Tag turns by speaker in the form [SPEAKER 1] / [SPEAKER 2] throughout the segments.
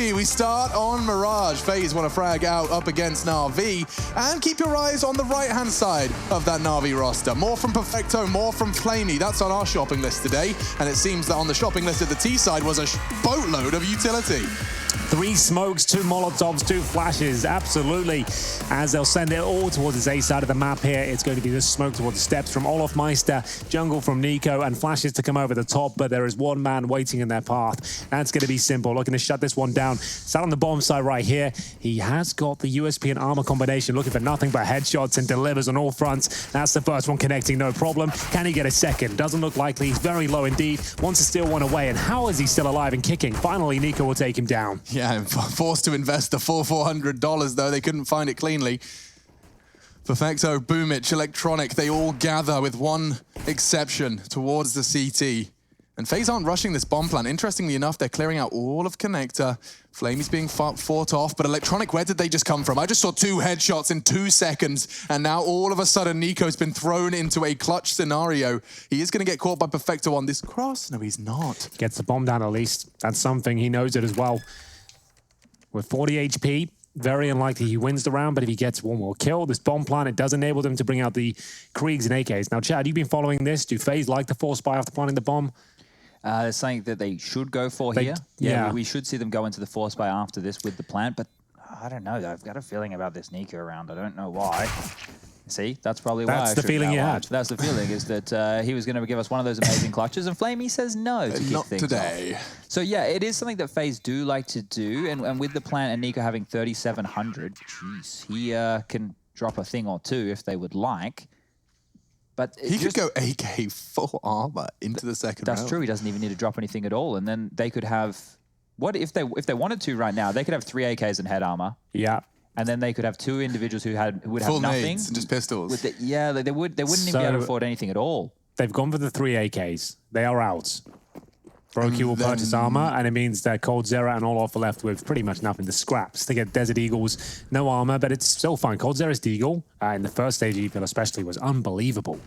[SPEAKER 1] NAVI, we start on Mirage. FaZe want to frag out up against NAVI. And keep your eyes on the right-hand side of that NAVI roster. More from Perfecto, more from Flamey. That's on our shopping list today. And it seems that on the shopping list at the T side was a boatload of utility.
[SPEAKER 2] 3 smokes, 2 molotovs, 2 flashes, absolutely. As they'll send it all towards this A side of the map here, it's going to be the smoke towards the steps from olofmeister, jungle from Nico, and flashes to come over the top, but there is one man waiting in their path. That's going to be simple, looking to shut this one down. Sat on the bomb side right here. He has got the USP and armor combination, looking for nothing but headshots and delivers on all fronts. That's the first one connecting, no problem. Can he get a second? Doesn't look likely. He's very low indeed. Wants to steal one away, and how is he still alive and kicking? Finally, Nico will take him down.
[SPEAKER 1] Yeah, forced to invest the full $400 though. They couldn't find it cleanly. Perfecto, Boomich, Electronic, they all gather with one exception towards the CT. And FaZe aren't rushing this bomb plant. Interestingly enough, they're clearing out all of Connector. Flamey's being fought off, but Electronic, where did they just come from? I just saw 2 headshots in 2 seconds, and now all of a sudden Nico's been thrown into a clutch scenario. He is going to get caught by Perfecto on this cross. No, he's not.
[SPEAKER 2] Gets the bomb down at least. That's something. He knows it as well. With 40 HP, very unlikely he wins the round, but if he gets one more kill, this bomb plant, it does enable them to bring out the Kriegs and AKs. Now, Chad, you've been following this. Do FaZe like the force buy after planting the bomb?
[SPEAKER 3] There's something that they should go for here.
[SPEAKER 2] Yeah.
[SPEAKER 3] We should see them go into the force buy after this with the plant, but I don't know. I've got a feeling about this Nico round. I don't know why. See, that's probably why.
[SPEAKER 2] That's the feeling you had.
[SPEAKER 3] That's the feeling, is that he was going to give us one of those amazing clutches, and Flamey says no to kick things
[SPEAKER 1] today.
[SPEAKER 3] Off. So yeah, it is something that FaZe do like to do, and with the plant and Nico having 3,700, jeez, he can drop a thing or two if they would like. But
[SPEAKER 1] he could go AK full armor into the second round.
[SPEAKER 3] That's true. He doesn't even need to drop anything at all, and then they could have. What if they wanted to right now? They could have 3 AKs and head armor.
[SPEAKER 2] Yeah.
[SPEAKER 3] And then they could have 2 individuals who would have
[SPEAKER 1] full
[SPEAKER 3] nothing.
[SPEAKER 1] nades and just pistols.
[SPEAKER 3] Yeah, they wouldn't even be able to afford anything at all.
[SPEAKER 2] They've gone for the 3 AKs. They are out. Brokey will purchase armor, and it means that coldzera and Olof are left with pretty much nothing. The scraps. They get Desert Eagles, no armor, but it's still fine. coldzera's Deagle, in the first stage EPL especially, was unbelievable.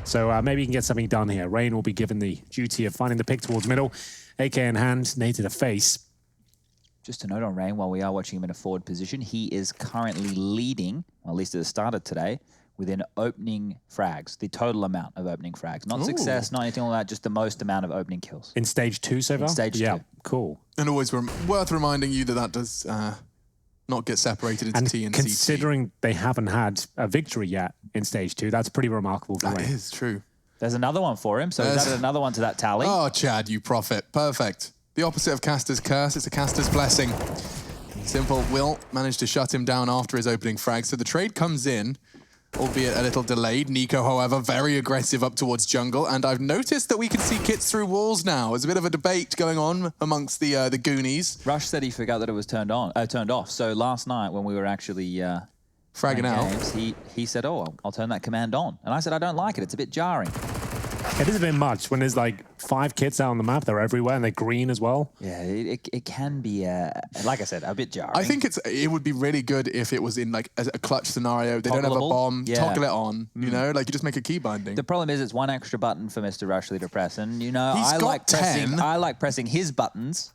[SPEAKER 2] So maybe you can get something done here. Rain will be given the duty of finding the pick towards middle. AK in hand, nade to the face.
[SPEAKER 3] Just a note on Rain, while we are watching him in a forward position, he is currently leading, at least at the start of today, within opening frags, the total amount of opening frags. Not success, not anything like that, just the most amount of opening kills.
[SPEAKER 2] In stage 2 so far?
[SPEAKER 3] In stage 2.
[SPEAKER 2] Yeah, cool.
[SPEAKER 1] And always worth reminding you that that does not get separated into T and CT.
[SPEAKER 2] Considering they haven't had a victory yet in stage 2, that's pretty remarkable for Rain.
[SPEAKER 1] That is true.
[SPEAKER 3] There's another one for him, so he's added another one to that tally.
[SPEAKER 1] Oh, Chad, you prophet. Perfect. The opposite of Caster's curse, it's a Caster's blessing. Simple will manage to shut him down after his opening frag, so the trade comes in, albeit a little delayed. Nico, however, very aggressive up towards jungle, and I've noticed that we can see kits through walls now. There's a bit of a debate going on amongst the Goonies.
[SPEAKER 3] Rush said he forgot that it was turned off. So last night when we were actually
[SPEAKER 1] fragging out,
[SPEAKER 3] games, he said, "Oh, I'll turn that command on," and I said, "I don't like it. It's a bit jarring."
[SPEAKER 2] It is a bit much when there's like 5 kits out on the map. They're everywhere and they're green as well.
[SPEAKER 3] Yeah, it can be, like I said, a bit jarring.
[SPEAKER 1] I think it would be really good if it was in like a clutch scenario. They don't have a bomb, toggle it on, you know, like you just make a key binding.
[SPEAKER 3] The problem is it's one extra button for Mr. Rushley to press, and you know,
[SPEAKER 1] I
[SPEAKER 3] like pressing his buttons.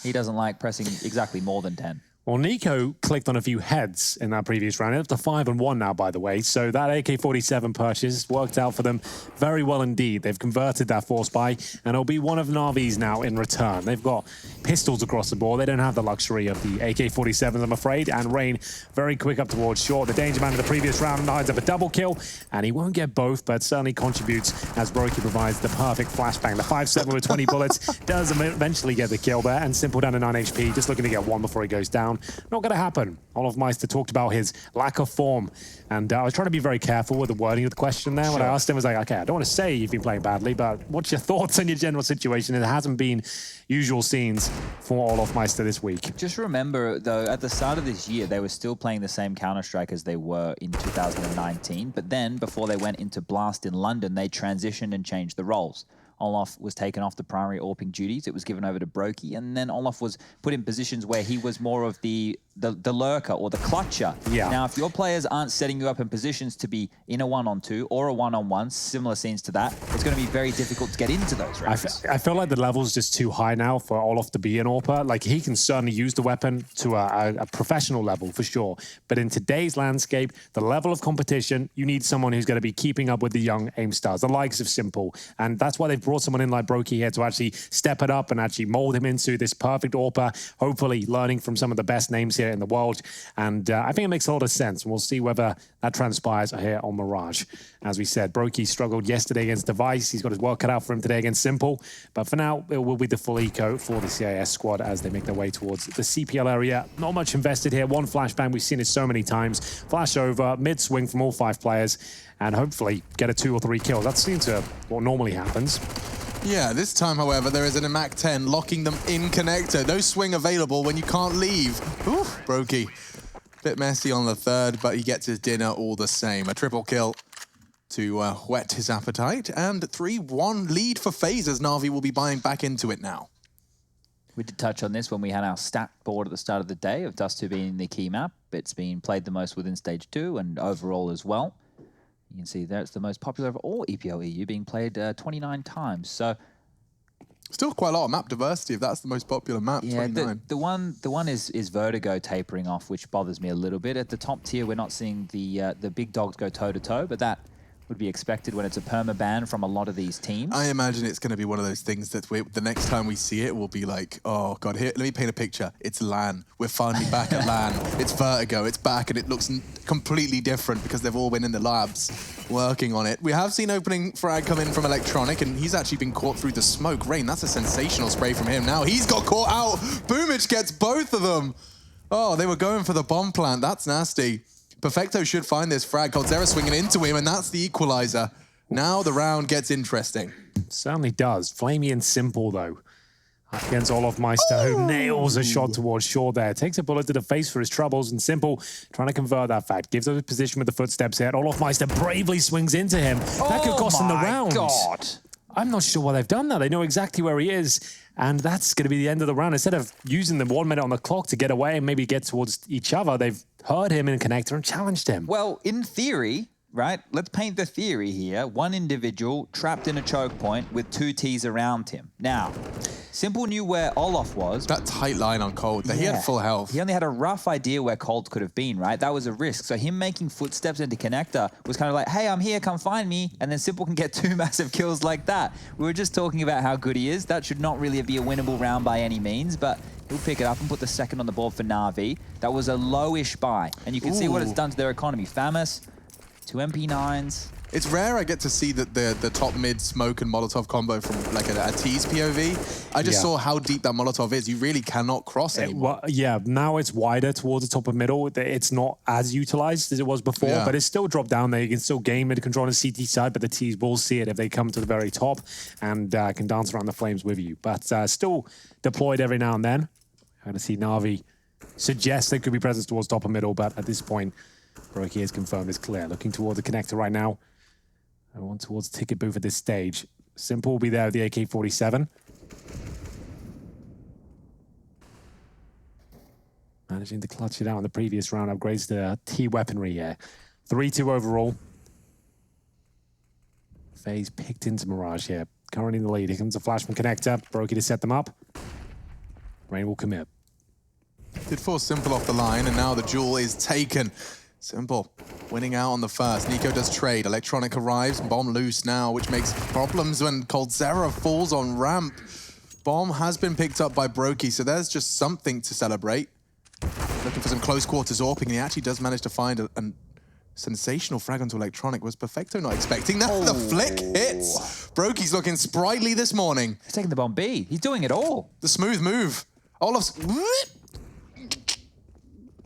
[SPEAKER 3] He doesn't like pressing exactly more than 10.
[SPEAKER 2] Well, Nico clicked on a few heads in that previous round. It's up to 5-1 now, by the way. So that AK-47 purchase worked out for them very well indeed. They've converted that force buy, and it'll be one of Navi's now in return. They've got pistols across the board. They don't have the luxury of the AK-47s, I'm afraid. And Rain very quick up towards short. The danger man of the previous round lines up a double kill, and he won't get both, but certainly contributes as Brokey provides the perfect flashbang. The 5-7 with 20 bullets does eventually get the kill there, and Simple down to 9 HP, just looking to get one before he goes down. Not going to happen. olofmeister talked about his lack of form, and I was trying to be very careful with the wording of the question there. When I asked him, I was like, okay, I don't want to say you've been playing badly, but what's your thoughts on your general situation? It hasn't been usual scenes for olofmeister this week.
[SPEAKER 3] Just remember, though, at the start of this year, they were still playing the same Counter-Strike as they were in 2019, but then, before they went into Blast in London, they transitioned and changed the roles. Olaf was taken off the primary AWPing duties. It was given over to Brokey, and then Olaf was put in positions where he was more of the lurker or the clutcher.
[SPEAKER 2] Yeah.
[SPEAKER 3] Now, if your players aren't setting you up in positions to be in a 1-on-2 or a 1-on-1, similar scenes to that, it's going to be very difficult to get into those rounds.
[SPEAKER 2] I feel like the level's just too high now for Olaf to be an AWPer. Like, he can certainly use the weapon to a professional level for sure. But in today's landscape, the level of competition, you need someone who's going to be keeping up with the young aim stars, the likes of Simple. And that's why they've brought someone in like Brokey here to actually step it up and actually mold him into this perfect AWPer, hopefully learning from some of the best names here in the world. And I think it makes a lot of sense. And we'll see whether that transpires here on Mirage. As we said, Brokey struggled yesterday against Device. He's got his work cut out for him today against Simple. But for now, it will be the full eco for the CIS squad as they make their way towards the CPL area. Not much invested here. One flashbang, we've seen it so many times. Flash over, mid swing from all 5 players, and hopefully get a 2 or 3 kills. That seems to what normally happens.
[SPEAKER 1] Yeah, this time, however, there is an Mac 10 locking them in connector. No swing available when you can't leave. Oof, Brokey. Bit messy on the third, but he gets his dinner all the same. A triple kill to whet his appetite. And 3-1 lead for FaZe as Na'Vi will be buying back into it now.
[SPEAKER 3] We did touch on this when we had our stat board at the start of the day of Dust 2 being the key map. It's been played the most within Stage 2 and overall as well. You can see there it's the most popular of all EPL EU, being played 29 times. So
[SPEAKER 1] still quite a lot of map diversity if that's the most popular map,
[SPEAKER 3] yeah,
[SPEAKER 1] 29.
[SPEAKER 3] the one is Vertigo tapering off, which bothers me a little bit. At the top tier, we're not seeing the big dogs go toe-to-toe, but that would be expected when it's a perma-ban from a lot of these teams.
[SPEAKER 1] I imagine it's going to be one of those things that the next time we see it, we'll be like, oh, God, here, let me paint a picture. It's LAN. We're finally back at LAN. It's Vertigo. It's back, and it looks completely different because they've all been in the labs working on it. We have seen opening frag come in from Electronic, and he's actually been caught through the smoke. Rain, that's a sensational spray from him. Now he's got caught out. Boomich gets both of them. Oh, they were going for the bomb plant. That's nasty. Perfecto should find this frag. Coldzera swinging into him, and that's the equalizer. Now the round gets interesting.
[SPEAKER 2] Certainly does. Flamey and Simple, though. Up against Olaf Meister, who nails a shot towards Shaw there. Takes a bullet to the face for his troubles, and Simple trying to convert that fact. Gives up his position with the footsteps here. Olaf Meister bravely swings into him. That could cost him the round.
[SPEAKER 3] God.
[SPEAKER 2] I'm not sure why they've done that. They know exactly where he is, and that's going to be the end of the round. Instead of using the 1 minute on the clock to get away and maybe get towards each other, they've heard him in connector and challenged him.
[SPEAKER 3] Well, in theory, right, let's paint the theory here. One individual trapped in a choke point with 2 Ts around him. Now, Simple knew where Olaf was.
[SPEAKER 1] That tight line on Cold. He had full health.
[SPEAKER 3] He only had a rough idea where Cold could have been, right? That was a risk. So him making footsteps into connector was kind of like, hey, I'm here, come find me. And then Simple can get 2 massive kills like that. We were just talking about how good he is. That should not really be a winnable round by any means, but he'll pick it up and put the second on the board for Na'Vi. That was a lowish buy. And you can see what it's done to their economy. Famas, 2 MP9s.
[SPEAKER 1] It's rare I get to see that the top mid smoke and Molotov combo from like a T's POV. I just saw how deep that Molotov is. You really cannot cross anymore.
[SPEAKER 2] Yeah, now it's wider towards the top of middle. It's not as utilized as it was before, but it's still dropped down there. You can still gain mid control on the CT side, but the T's will see it if they come to the very top and can dance around the flames with you. But still deployed every now and then. I'm going to see Na'Vi suggest there could be presence towards top of middle, but at this point, Brokey has confirmed it's clear. Looking towards the connector right now. I want towards the ticket booth at this stage. Simple will be there with the AK-47. Managing to clutch it out in the previous round. Upgrades to T weaponry here. 3-2 overall. FaZe picked into Mirage here. Currently in the lead. Here comes a flash from connector. Brokey to set them up. Rain will commit.
[SPEAKER 1] Did force Simple off the line, and now the duel is taken. Simple winning out on the first. Nico does trade. Electronic arrives. Bomb loose now, which makes problems when Coldzera falls on ramp. Bomb has been picked up by Brokey, so there's just something to celebrate. Looking for some close quarters AWPing, and he actually does manage to find a sensational frag onto Electronic. Was Perfecto not expecting that? The flick hits. Brokey's looking sprightly this morning.
[SPEAKER 3] He's taking the bomb B. He's doing it all.
[SPEAKER 1] The smooth move. Olaf's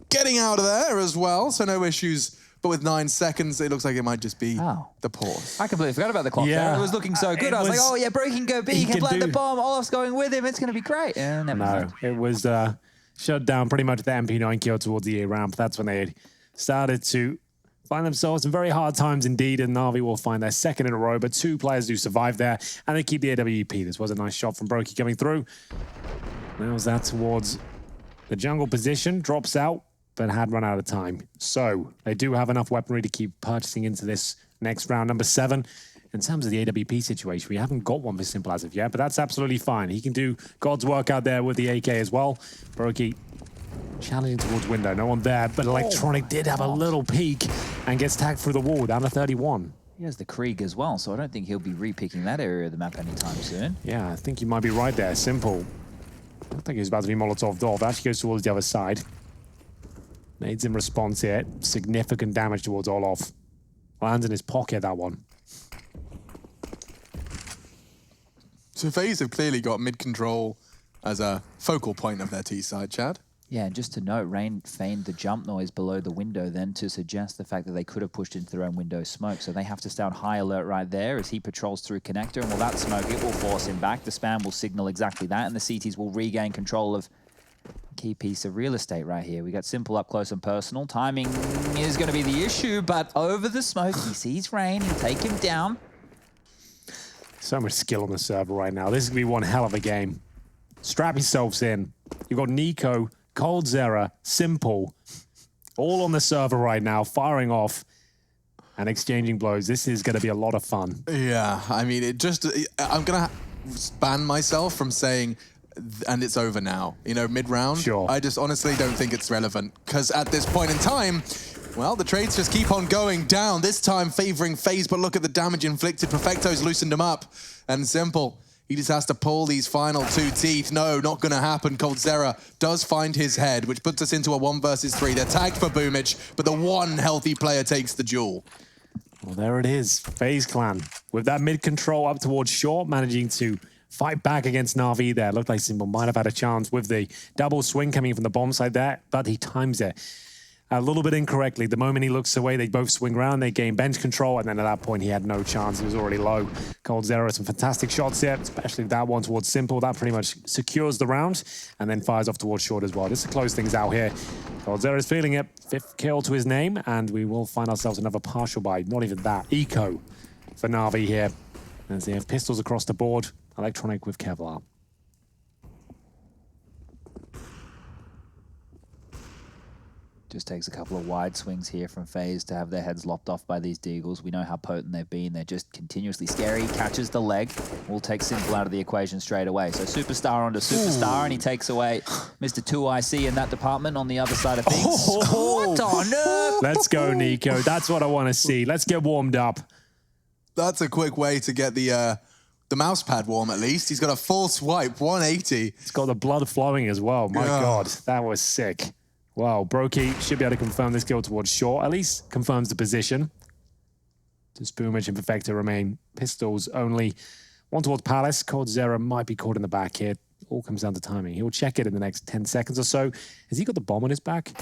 [SPEAKER 1] getting out of there as well, so no issues. But with 9 seconds, it looks like it might just be the pause.
[SPEAKER 3] I completely forgot about the clock there. It was looking so good. I was like, oh yeah, Brokey can go B, he can plant the bomb, Olaf's going with him, it's going to be great.
[SPEAKER 2] No, it was shut down pretty much the MP9 kill towards the A ramp. That's when they had started to find themselves in very hard times indeed, and Na'Vi will find their second in a row, but 2 players do survive there, and they keep the AWP. This was a nice shot from Brokey coming through. Nails that towards the jungle position, drops out, but had run out of time. So they do have enough weaponry to keep purchasing into this next round, number 7. In terms of the AWP situation, we haven't got one for Simple as of yet, but that's absolutely fine. He can do God's work out there with the AK as well. Brokey challenging towards window, no one there, but Electronic did have a little peek and gets tagged through the wall, down to 31.
[SPEAKER 3] He has the Krieg as well, so I don't think he'll be repicking that area of the map anytime soon.
[SPEAKER 2] Yeah, I think you might be right there. Simple. I think he's about to be Molotov'd off. Actually goes towards the other side. Nades in response here. Significant damage towards Olof. Lands in his pocket, that one.
[SPEAKER 1] So FaZe have clearly got mid-control as a focal point of their T side, Chad.
[SPEAKER 3] Yeah, and just to note, Rain feigned the jump noise below the window then to suggest the fact that they could have pushed into their own window smoke. So they have to stay on high alert right there as he patrols through connector. And will that smoke, it will force him back. The spam will signal exactly that, and the CTs will regain control of a key piece of real estate right here. We got Simple up close and personal. Timing is going to be the issue, but over the smoke, he sees Rain. He'll take him down.
[SPEAKER 2] So much skill on the server right now. This is going to be one hell of a game. Strap yourselves in. You've got Nico, coldzera, Simple, all on the server right now, firing off and exchanging blows. This is going to be a lot of fun.
[SPEAKER 1] Yeah, I mean, I'm going to ban myself from saying, and it's over now, you know, mid-round.
[SPEAKER 2] Sure.
[SPEAKER 1] I just honestly don't think it's relevant, because at this point in time, well, the trades just keep on going down, this time favoring FaZe, but look at the damage inflicted. Perfecto's loosened him up, and Simple, he just has to pull these final 2 teeth. No, not going to happen. coldzera does find his head, which puts us into a 1 versus 3. They're tagged for Boomich, but the one healthy player takes the duel.
[SPEAKER 2] Well, there it is. FaZe Clan with that mid-control up towards short, managing to fight back against Na'Vi there. Looked like Simple might have had a chance with the double swing coming from the bomb side there, but he times it a little bit incorrectly. The moment he looks away, they both swing around, they gain bench control, and then at that point, he had no chance. He was already low. coldzera, some fantastic shots here, especially that one towards Simple. That pretty much secures the round, and then fires off towards short as well. Just to close things out here. coldzera is feeling it. 5th kill to his name, and we will find ourselves another partial buy. Not even that. Eco for Na'Vi here, as they have pistols across the board. Electronic with Kevlar.
[SPEAKER 3] Just takes a couple of wide swings here from FaZe to have their heads lopped off by these Deagles. We know how potent they've been. They're just continuously scary. Catches the leg. Will take Simple out of the equation straight away. So Superstar onto Superstar, and he takes away Mr. 2IC in that department on the other side of things. What on earth?
[SPEAKER 2] Let's go, Nico. That's what I want to see. Let's get warmed up.
[SPEAKER 1] That's a quick way to get the mouse pad warm, at least. He's got a full swipe, 180.
[SPEAKER 2] It's got the blood flowing as well. My God, that was sick. Wow, Brokey should be able to confirm this kill towards short. At least confirms the position. Does Boomich and Perfecto remain pistols only? One towards Palace. coldzera might be caught in the back here. All comes down to timing. He'll check it in the next 10 seconds or so. Has he got the bomb on his back?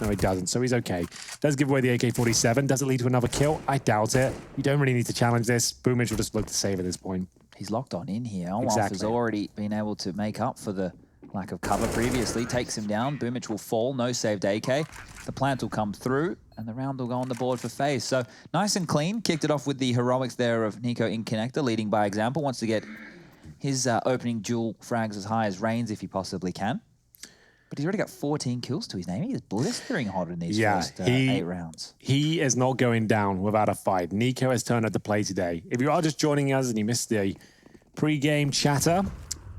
[SPEAKER 2] No, he doesn't, so he's okay. Does give away the AK-47. Does it lead to another kill? I doubt it. You don't really need to challenge this. Boomich will just look to save at this point.
[SPEAKER 3] He's locked on in here. Olaf
[SPEAKER 2] Exactly.
[SPEAKER 3] has already been able to make up for the lack of cover previously. Takes him down. Boomich will fall. No saved AK. The plant will come through, and the round will go on the board for FaZe. So nice and clean. Kicked it off with the heroics there of Nico in connector, leading by example. Wants to get his opening duel frags as high as Reigns if he possibly can. But he's already got 14 kills to his name. He is blistering hot in these first 8 rounds.
[SPEAKER 2] He is not going down without a fight. Nico has turned up to play today. If you are just joining us and you missed the pre-game chatter,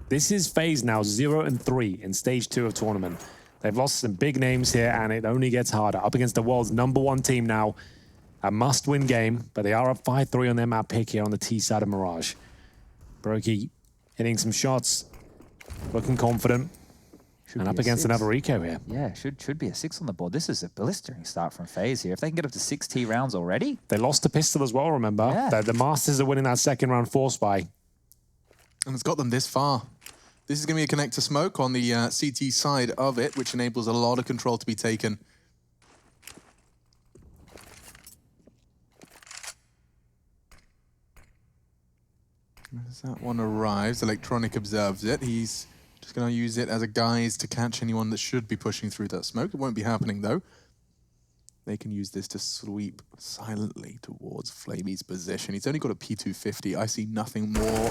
[SPEAKER 2] this is FaZe now 0-3 in stage 2 of tournament. They've lost some big names here, and it only gets harder. Up against the world's #1 team now. A must-win game, but they are up 5-3 on their map pick here on the T side of Mirage. Brokey hitting some shots, looking confident, and up against another Eco here.
[SPEAKER 3] Yeah, should be a 6 on the board. This is a blistering start from FaZe here. If they can get up to 6 T rounds already.
[SPEAKER 2] They lost the pistol as well, remember?
[SPEAKER 3] Yeah.
[SPEAKER 2] The Masters are winning that second round force buy.
[SPEAKER 1] And it's got them this far. This is going to be a connector smoke on the CT side of it, which enables a lot of control to be taken. As that one arrives, Electronic observes it. He's just going to use it as a guise to catch anyone that should be pushing through that smoke. It won't be happening, though. they can use this to sweep silently towards Flamey's position. He's only got a P250. I see nothing more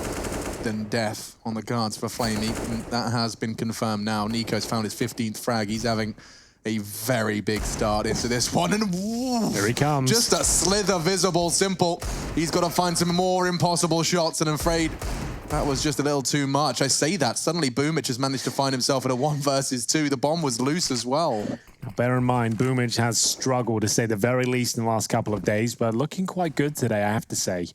[SPEAKER 1] than death on the cards for Flamey. And that has been confirmed now. Nico's found his 15th frag. He's having a very big start into this one. And woo,
[SPEAKER 2] here he comes.
[SPEAKER 1] Just a slither visible, simple. He's got to find some more impossible shots, and I'm afraid that was just a little too much. I say that. Suddenly, Boomich has managed to find himself in a 1 versus 2. The bomb was loose as well.
[SPEAKER 2] Now, bear in mind, Boomich has struggled, to say the very least, in the last couple of days, but looking quite good today, I have to say.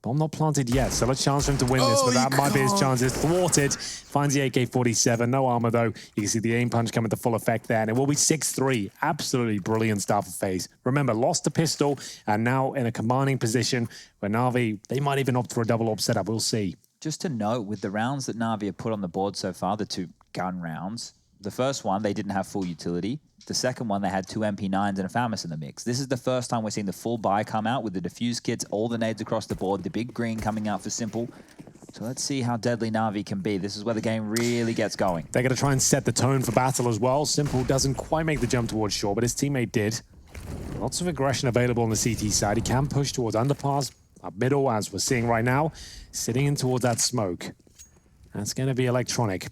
[SPEAKER 2] Bomb not planted yet. Still a chance for him to win this, but that might be his chances. Thwarted. Finds the AK-47. No armor, though. You can see the aim punch coming to full effect there, and it will be 6-3. Absolutely brilliant start for FaZe. Remember, lost a pistol, and now in a commanding position where Na'Vi, they might even opt for a double AWP setup. We'll see.
[SPEAKER 3] Just to note, with the rounds that Na'Vi have put on the board so far, the 2 gun rounds, the first one, they didn't have full utility. The second one, they had 2 MP9s and a FAMAS in the mix. This is the first time we're seeing the full buy come out with the defuse kits, all the nades across the board, the big green coming out for Simple. So let's see how deadly Na'Vi can be. This is where the game really gets going.
[SPEAKER 2] They're going to try and set the tone for battle as well. Simple doesn't quite make the jump towards shore, but his teammate did. Lots of aggression available on the CT side. He can push towards underpass, up middle, as we're seeing right now, sitting in towards that smoke. That's going to be electronic.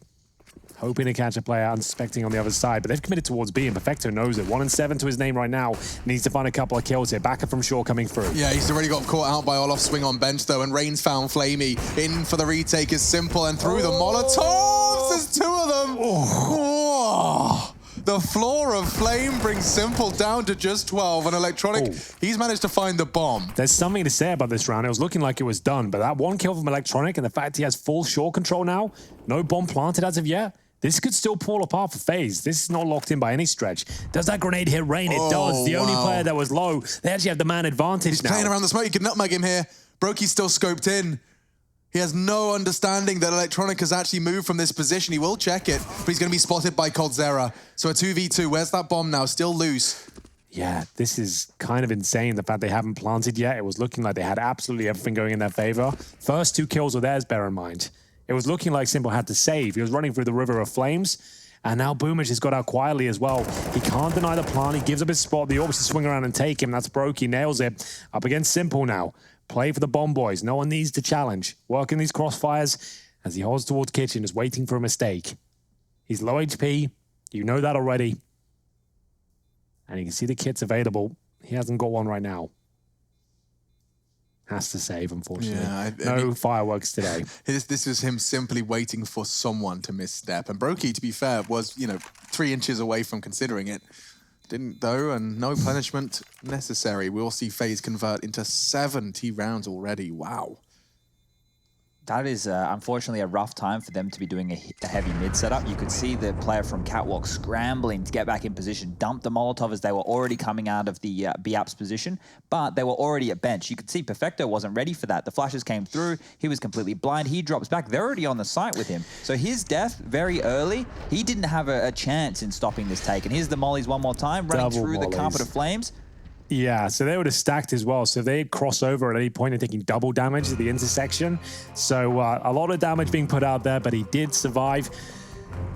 [SPEAKER 2] Hoping to catch a player unsuspecting on the other side, but they've committed towards B, and Perfecto knows it. 1 and 7 to his name right now. Needs to find a couple of kills here. Backer from shore coming through.
[SPEAKER 1] Yeah, he's already got caught out by Olof's swing on bench, though, and Rain's found Flamey. In for the retake is Simple, and through the Molotovs, there's 2 of them. Oh. The floor of Flame brings Simple down to just 12, and Electronic, he's managed to find the bomb.
[SPEAKER 2] There's something to say about this round. It was looking like it was done, but that 1 kill from Electronic and the fact he has full shore control now, no bomb planted as of yet, this could still fall apart for FaZe. This is not locked in by any stretch. Does that grenade hit Rain? It does. The only player that was low, they actually have the man advantage now.
[SPEAKER 1] He's playing around the smoke. He could nutmeg him here. Broky's still scoped in. He has no understanding that Electronic has actually moved from this position. He will check it, but he's going to be spotted by Coldzera. So a 2v2. Where's that bomb now? Still loose.
[SPEAKER 2] Yeah, this is kind of insane, the fact they haven't planted yet. It was looking like they had absolutely everything going in their favor. First 2 kills were theirs, bear in mind. It was looking like Simple had to save. He was running through the river of flames, and now Boomich has got out quietly as well. He can't deny the plant. He gives up his spot. The option to swing around and take him. That's broke. He nails it. Up against Simple now. Play for the bomb boys. No one needs to challenge. Working these crossfires as he holds towards kitchen, is waiting for a mistake. He's low HP. You know that already. And you can see the kits available. He hasn't got one right now. Has to save, unfortunately. Yeah, I mean, fireworks today.
[SPEAKER 1] This is him simply waiting for someone to misstep. And Brokey, to be fair, was, 3 inches away from considering it. Didn't, though, and no punishment necessary. We'll see FaZe convert into 70 rounds already. Wow.
[SPEAKER 3] That is, unfortunately, a rough time for them to be doing a heavy mid setup. You could see the player from Catwalk scrambling to get back in position, dump the Molotov as they were already coming out of the B-Apps position, but they were already at bench. You could see Perfecto wasn't ready for that. The flashes came through. He was completely blind. He drops back. They're already on the site with him. So his death very early, he didn't have a chance in stopping this take. And here's the mollies one more time, running through the carpet of flames.
[SPEAKER 2] Yeah, so they would have stacked as well. So they'd cross over at any point and taking double damage at the intersection. So a lot of damage being put out there, but he did survive.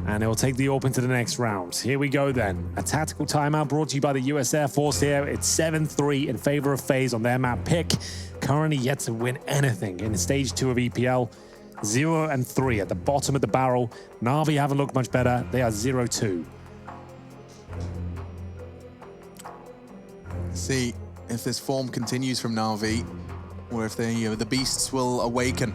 [SPEAKER 2] And it will take the AWP into the next round. Here we go then. A tactical timeout brought to you by the US Air Force here. It's 7-3 in favor of FaZe on their map pick. Currently yet to win anything in stage 2 of EPL. 0-3 at the bottom of the barrel. Na'Vi haven't looked much better. They are 0-2.
[SPEAKER 1] See if this form continues from Na'Vi, or if the beasts will awaken.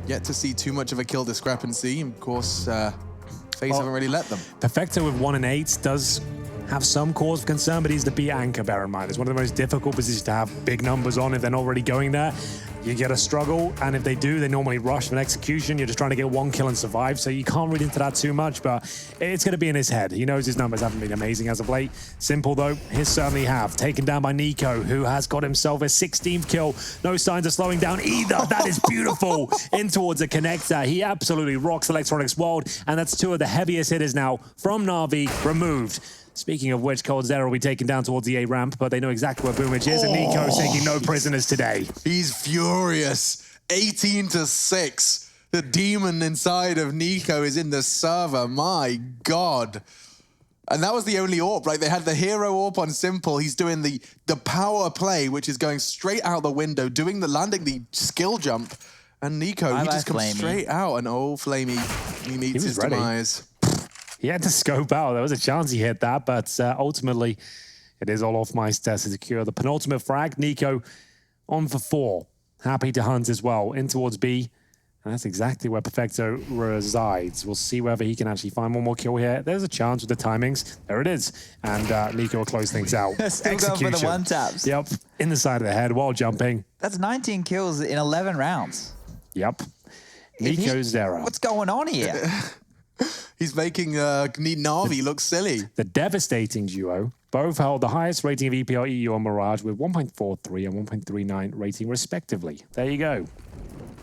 [SPEAKER 1] Yet to see too much of a kill discrepancy. Of course, FaZe haven't really let them.
[SPEAKER 2] Perfecto with 1 and 8 does have some cause for concern, but he's the B anchor, bear in mind. It's one of the most difficult positions to have big numbers on if they're not already going there. You get a struggle, and if they do, they normally rush for an execution. You're just trying to get 1 kill and survive, so you can't read into that too much, but it's going to be in his head. He knows his numbers haven't been amazing as of late. Simple, though, his certainly have. Taken down by Nico, who has got himself a 16th kill. No signs of slowing down either. That is beautiful. In towards a connector. He absolutely rocks Electronic's world, and that's 2 of the heaviest hitters now from Na'Vi removed. Speaking of which, Coldzera will be taken down towards the A ramp, but they know exactly where Boomich is, and Nico's taking no prisoners today.
[SPEAKER 1] He's furious. 18-6. The demon inside of Nico is in the server. My God. And that was the only AWP. Like, they had the hero AWP on Simple. He's doing the power play, which is going straight out the window, landing the skill jump. And Nico, he just comes straight out. And oh, Flamey, he meets his demise.
[SPEAKER 2] He had to scope out. There was a chance he hit that, but ultimately, it is all off Meister to secure the penultimate frag. Nico on for 4. Happy to hunt as well. In towards B. And that's exactly where Perfecto resides. We'll see whether he can actually find one more kill here. There's a chance with the timings. There it is. And Nico will close things out.
[SPEAKER 3] Still going for the one-taps.
[SPEAKER 2] Yep. In the side of the head while jumping.
[SPEAKER 3] That's 19 kills in 11 rounds.
[SPEAKER 2] Yep. Nico Zera.
[SPEAKER 3] What's going on here?
[SPEAKER 1] He's making Navi look silly.
[SPEAKER 2] The devastating duo both held the highest rating of EPL EU on Mirage with 1.43 and 1.39 rating respectively. There you go.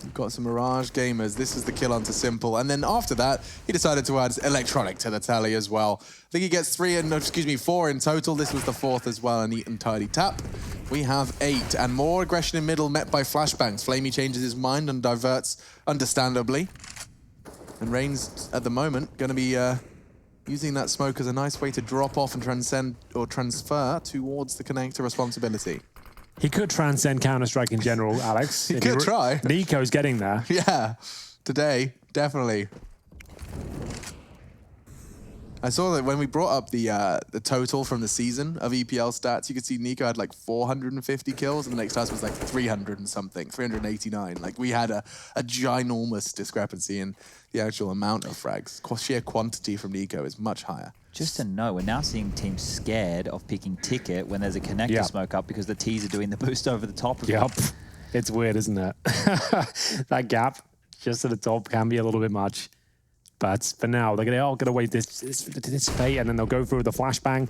[SPEAKER 1] You've got some Mirage gamers. This is the kill onto Simple. And then after that, he decided to add Electronic to the tally as well. I think he gets 4 in total. This was the 4th as well, a neat and tidy tap. We have 8, and more aggression in middle met by flashbangs. Flamey changes his mind and diverts, understandably. And Rain's, at the moment, going to be using that smoke as a nice way to drop off and transfer towards the connector responsibility.
[SPEAKER 2] He could transcend Counter-Strike in general, Alex.
[SPEAKER 1] He could try.
[SPEAKER 2] Nico's getting there.
[SPEAKER 1] Yeah, today, definitely. I saw that when we brought up the total from the season of EPL stats, you could see Nico had like 450 kills, and the next task was like 300 and something, 389. Like, we had a ginormous discrepancy in the actual amount of frags. Sheer quantity from Nico is much higher.
[SPEAKER 3] Just to know, we're now seeing teams scared of picking Ticket when there's a connector smoke up because the T's are doing the boost over the top of it.
[SPEAKER 2] It's weird, isn't it? That gap just at the top can be a little bit much. But for now, they're all going to wait to dissipate, and then they'll go through the flashbang.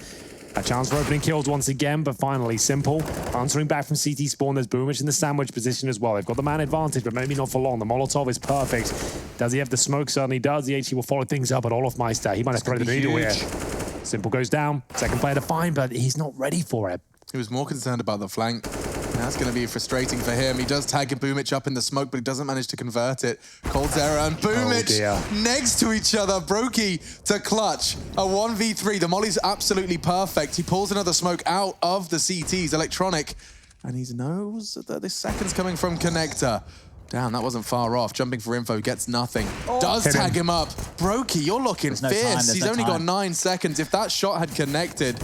[SPEAKER 2] A chance for opening kills once again, but finally, Simple. Answering back from CT spawn, there's Boomich in the sandwich position as well. They've got the man advantage, but maybe not for long. The Molotov is perfect. Does he have the smoke? Certainly does. The HE will follow things up, but Olaf Meister, he might have thrown the needle here. Simple goes down. Second player to find, but he's not ready for it.
[SPEAKER 1] He was more concerned about the flank. That's going to be frustrating for him. He does tag Boomich up in the smoke, but he doesn't manage to convert it. Cold Zera and Boomich next to each other. Brokey to clutch. A 1v3. The molly's absolutely perfect. He pulls another smoke out of the CTs. Electronic. And he knows that this second's coming from Connector. Damn, that wasn't far off. Jumping for info, gets nothing. Does tag him up. Brokey, you're looking fierce. He's only got 9 seconds. If that shot had connected,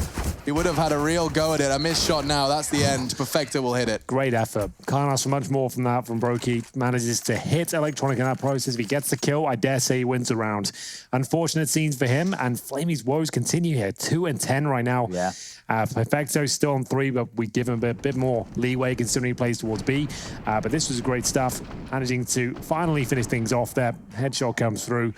[SPEAKER 1] he would have had a real go at it. A missed shot now. That's the end. Perfecto will hit it.
[SPEAKER 2] Great effort. Can't ask for much more from that from Brokey. Manages to hit Electronic in that process. If he gets the kill, I dare say he wins the round. Unfortunate scenes for him, and Flamey's woes continue here. 2 and 10 right now.
[SPEAKER 3] Yeah.
[SPEAKER 2] Perfecto's still on 3, but we give him a bit more leeway considering he plays towards B. But this was great stuff. Managing to finally finish things off there. Headshot comes through.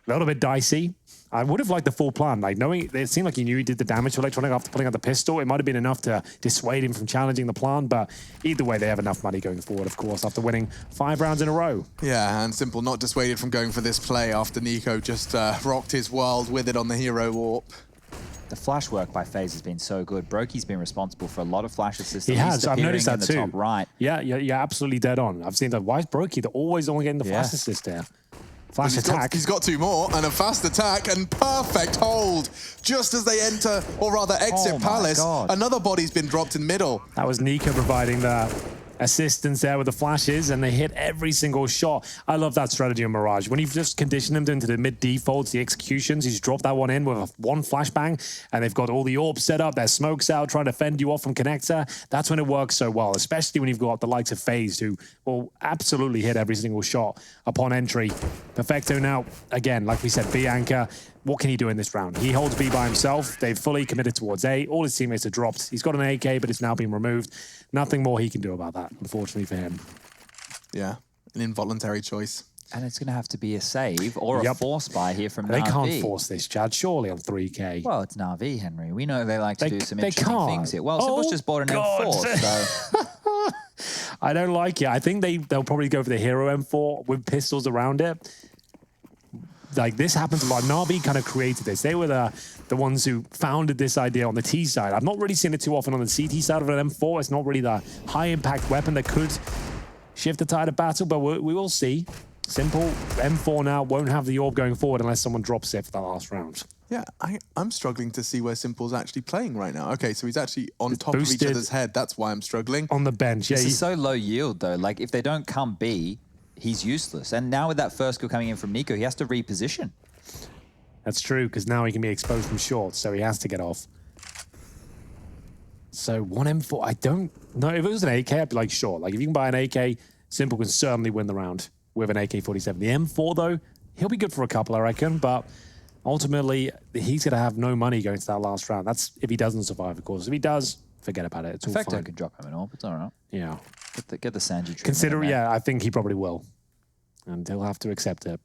[SPEAKER 2] A little bit dicey. I would have liked the full plan. Like, knowing it seemed like he knew he did the damage to Electronic after pulling out the pistol. It might have been enough to dissuade him from challenging the plan, but either way, they have enough money going forward, of course, after winning 5 rounds in a row.
[SPEAKER 1] Yeah, and Simple not dissuaded from going for this play after Nico just rocked his world with it on the hero warp.
[SPEAKER 3] The flash work by FaZe has been so good. Brokey's been responsible for a lot of flash assists.
[SPEAKER 2] He has. I've noticed that too.
[SPEAKER 3] Top right.
[SPEAKER 2] Yeah, you're absolutely dead on. I've seen that. Why is Brokey always the one getting the flash assist there? Flash attack.
[SPEAKER 1] He's got 2 more, and a fast attack, and perfect hold. Just as they enter, or rather exit Palace, another body's been dropped in middle.
[SPEAKER 2] That was Nico providing the assistance there with the flashes, and they hit every single shot. I love that strategy on Mirage. When you've just conditioned them into the mid defaults, the executions, you just drop that one in with one flashbang, and they've got all the orbs set up, their smokes out, trying to fend you off from Connector. That's when it works so well, especially when you've got the likes of FaZe, who will absolutely hit every single shot upon entry. Perfecto now, again, like we said, B anchor. What can he do in this round? He holds B by himself. They've fully committed towards A. All his teammates are dropped. He's got an AK, but it's now been removed. Nothing more he can do about that, unfortunately for him.
[SPEAKER 1] Yeah, an involuntary choice.
[SPEAKER 3] And it's going to have to be a save or a force buy here from NAVI.
[SPEAKER 2] They can't force this, Chad, surely on 3K.
[SPEAKER 3] Well, it's NAVI, Henry. We know they like to do some interesting things here. Well, Simple's just bought an M4, so...
[SPEAKER 2] I don't like it. I think they'll probably go for the hero M4 with pistols around it. Like, this happens a lot. NAVI kind of created this. They were the ones who founded this idea on the T side. I've not really seen it too often on the CT side of an M4. It's not really the high-impact weapon that could shift the tide of battle, but we will see. Simple, M4 now won't have the orb going forward unless someone drops it for that last round.
[SPEAKER 1] Yeah, I'm struggling to see where Simple's actually playing right now. Okay, so he's actually on top of each
[SPEAKER 2] boosted
[SPEAKER 1] other's head. That's why I'm struggling.
[SPEAKER 2] On the bench, yeah.
[SPEAKER 3] This is so low yield, though. Like, if they don't come B, he's useless. And now with that first kill coming in from Nico, he has to reposition.
[SPEAKER 2] That's true, because now he can be exposed from short, so he has to get off. So 1M4, I don't know. If it was an AK, I'd be like, sure. Like, if you can buy an AK, Simple can certainly win the round with an AK-47. The M4, though, he'll be good for a couple, I reckon, but ultimately, he's going to have no money going to that last round. That's if he doesn't survive, of course. If he does, forget about it. It's all
[SPEAKER 3] Perfecto
[SPEAKER 2] fine.
[SPEAKER 3] can drop him an orb. It's all right.
[SPEAKER 2] Yeah.
[SPEAKER 3] Get the Sanji treatment.
[SPEAKER 2] Consider, yeah, I think he probably will. And he'll have to accept it.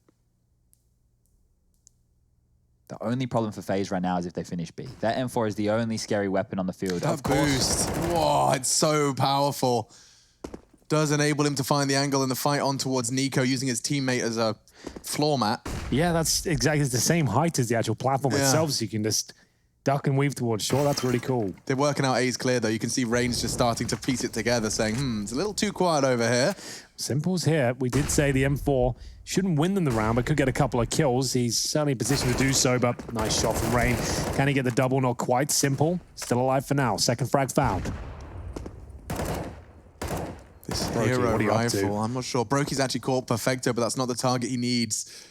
[SPEAKER 3] The only problem for FaZe right now is if they finish B. That M4 is the only scary weapon on the field.
[SPEAKER 1] That
[SPEAKER 3] Of course.
[SPEAKER 1] boost. Whoa, it's so powerful. Does enable him to find the angle and the fight on towards Nico, using his teammate as a floor mat.
[SPEAKER 2] Yeah, that's exactly the same height as the actual platform itself, so you can just duck and weave towards shore. That's really cool.
[SPEAKER 1] They're working out A's clear, though. You can see Reigns just starting to piece it together, saying, it's a little too quiet over here.
[SPEAKER 2] Simple's here. We did say the M4 shouldn't win them the round, but could get a couple of kills. He's certainly in position to do so, but nice shot from Rain. Can he get the double? Not quite. Simple. Still alive for now. Second frag found.
[SPEAKER 1] This
[SPEAKER 2] Brokey,
[SPEAKER 1] hero
[SPEAKER 2] what are you up to?
[SPEAKER 1] rifle, I'm not sure. Brokey's actually caught Perfecto, but that's not the target he needs.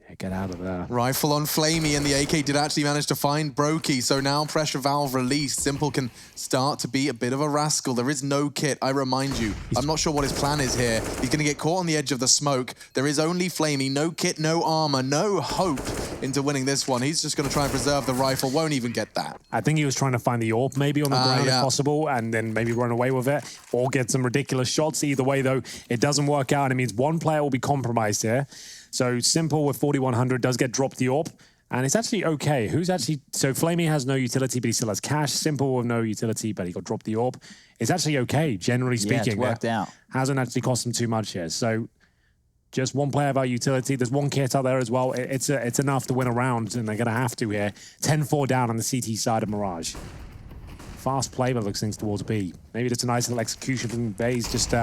[SPEAKER 2] Yeah, get out of there.
[SPEAKER 1] Rifle on Flamey, and the AK did actually manage to find Brokey, so now pressure valve released. Simple can start to be a bit of a rascal. There is no kit, I remind you. I'm not sure what his plan is here. He's going to get caught on the edge of the smoke. There is only Flamey, no kit, no armor, no hope into winning this one. He's just going to try and preserve the rifle, won't even get that.
[SPEAKER 2] I think he was trying to find the AWP maybe on the ground if possible, and then maybe run away with it, or get some ridiculous shots. Either way, though, it doesn't work out, and it means one player will be compromised here. So Simple with 4,100 does get dropped the AWP, and it's actually okay. Who's actually... So Flamey has no utility, but he still has cash. Simple with no utility, but he got dropped the AWP. It's actually okay, generally speaking.
[SPEAKER 3] Yeah, it's worked out.
[SPEAKER 2] Hasn't actually cost him too much here. So just one player by utility. There's one kit out there as well. It's enough to win a round, and they're going to have to here. 10-4 down on the CT side of Mirage. Fast play, but looks things towards B. Maybe just a nice little execution from FaZe, just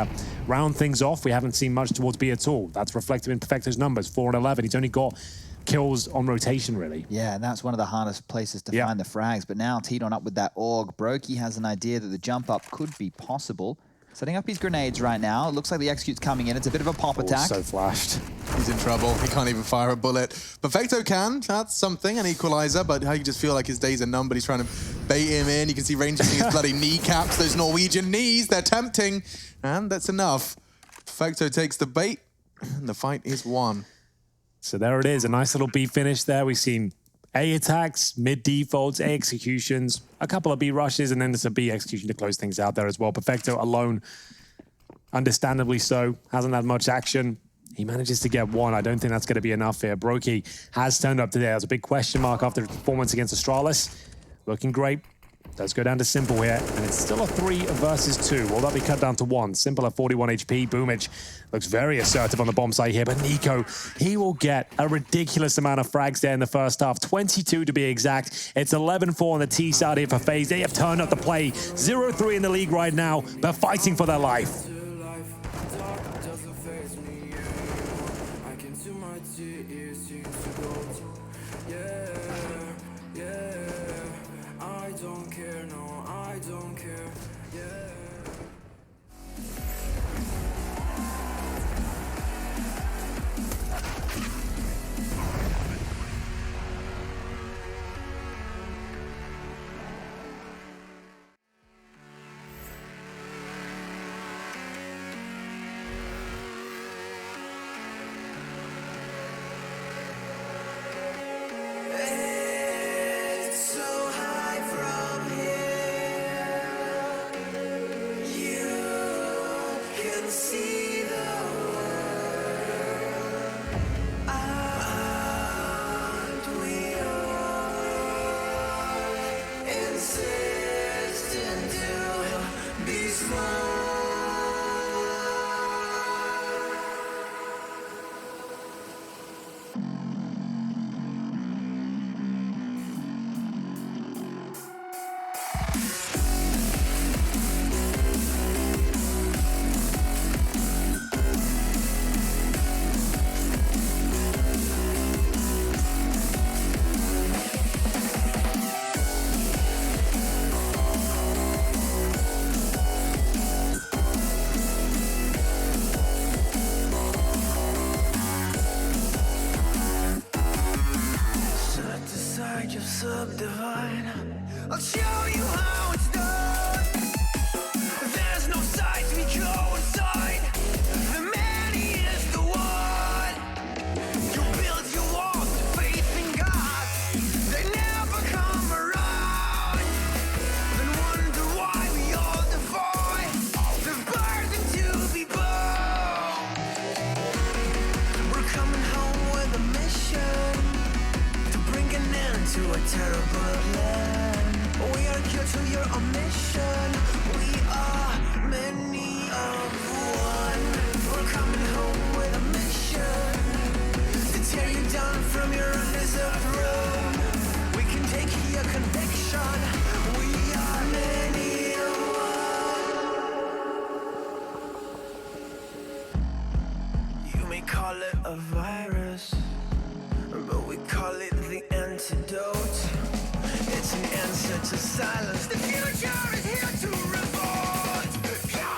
[SPEAKER 2] round things off. We haven't seen much towards B at all. That's reflected in Perfecto's numbers, 4 and 11. He's only got kills on rotation, really.
[SPEAKER 3] Yeah, and that's one of the hardest places to find the frags. But now teed on up with that AUG. Brokey has an idea that the jump up could be possible. Setting up his grenades right now. It looks like the execute's coming in. It's a bit of a pop attack.
[SPEAKER 2] So flashed.
[SPEAKER 1] He's in trouble. He can't even fire a bullet. Perfecto can. That's something, an equalizer, but you just feel like his days are numbered. He's trying to bait him in. You can see Ranger using his bloody kneecaps. Those Norwegian knees, they're tempting. And that's enough. Perfecto takes the bait, and the fight is won.
[SPEAKER 2] So there it is. A nice little B finish there. We've seen A attacks, mid defaults, A executions, a couple of B rushes, and then there's a B execution to close things out there as well. Perfecto alone, understandably so, hasn't had much action. He manages to get one. I don't think that's going to be enough here. Brokey has turned up today. There's a big question mark after his performance against Astralis. Looking great. Does go down to Simple here, and it's still a 3 versus 2. Will that be cut down to 1? Simple at 41 HP. Boomage looks very assertive on the bomb site here, but Nico, he will get a ridiculous amount of frags there in the first half. 22 to be exact. It's 11-4 on the T side here for FaZe. They have turned up the play. 0-3 in the league right now, but fighting for their life.
[SPEAKER 4] of subdivine. I'll show you how it's done. There's no sight we go inside. The man, he is the one. You build your walls with faith in God. They never come around. Then wonder why we all defy the burden to be bound. We're coming home with a mission to bring an end to a terrible land. We are here to your omission. We are many of one. We're coming home with a mission to tear you down from your undeserved throne. We can take your conviction. We are many of one. You may call it a virus, but we call it the antidote. It's an answer to silence. The future is here to revolt. Yeah.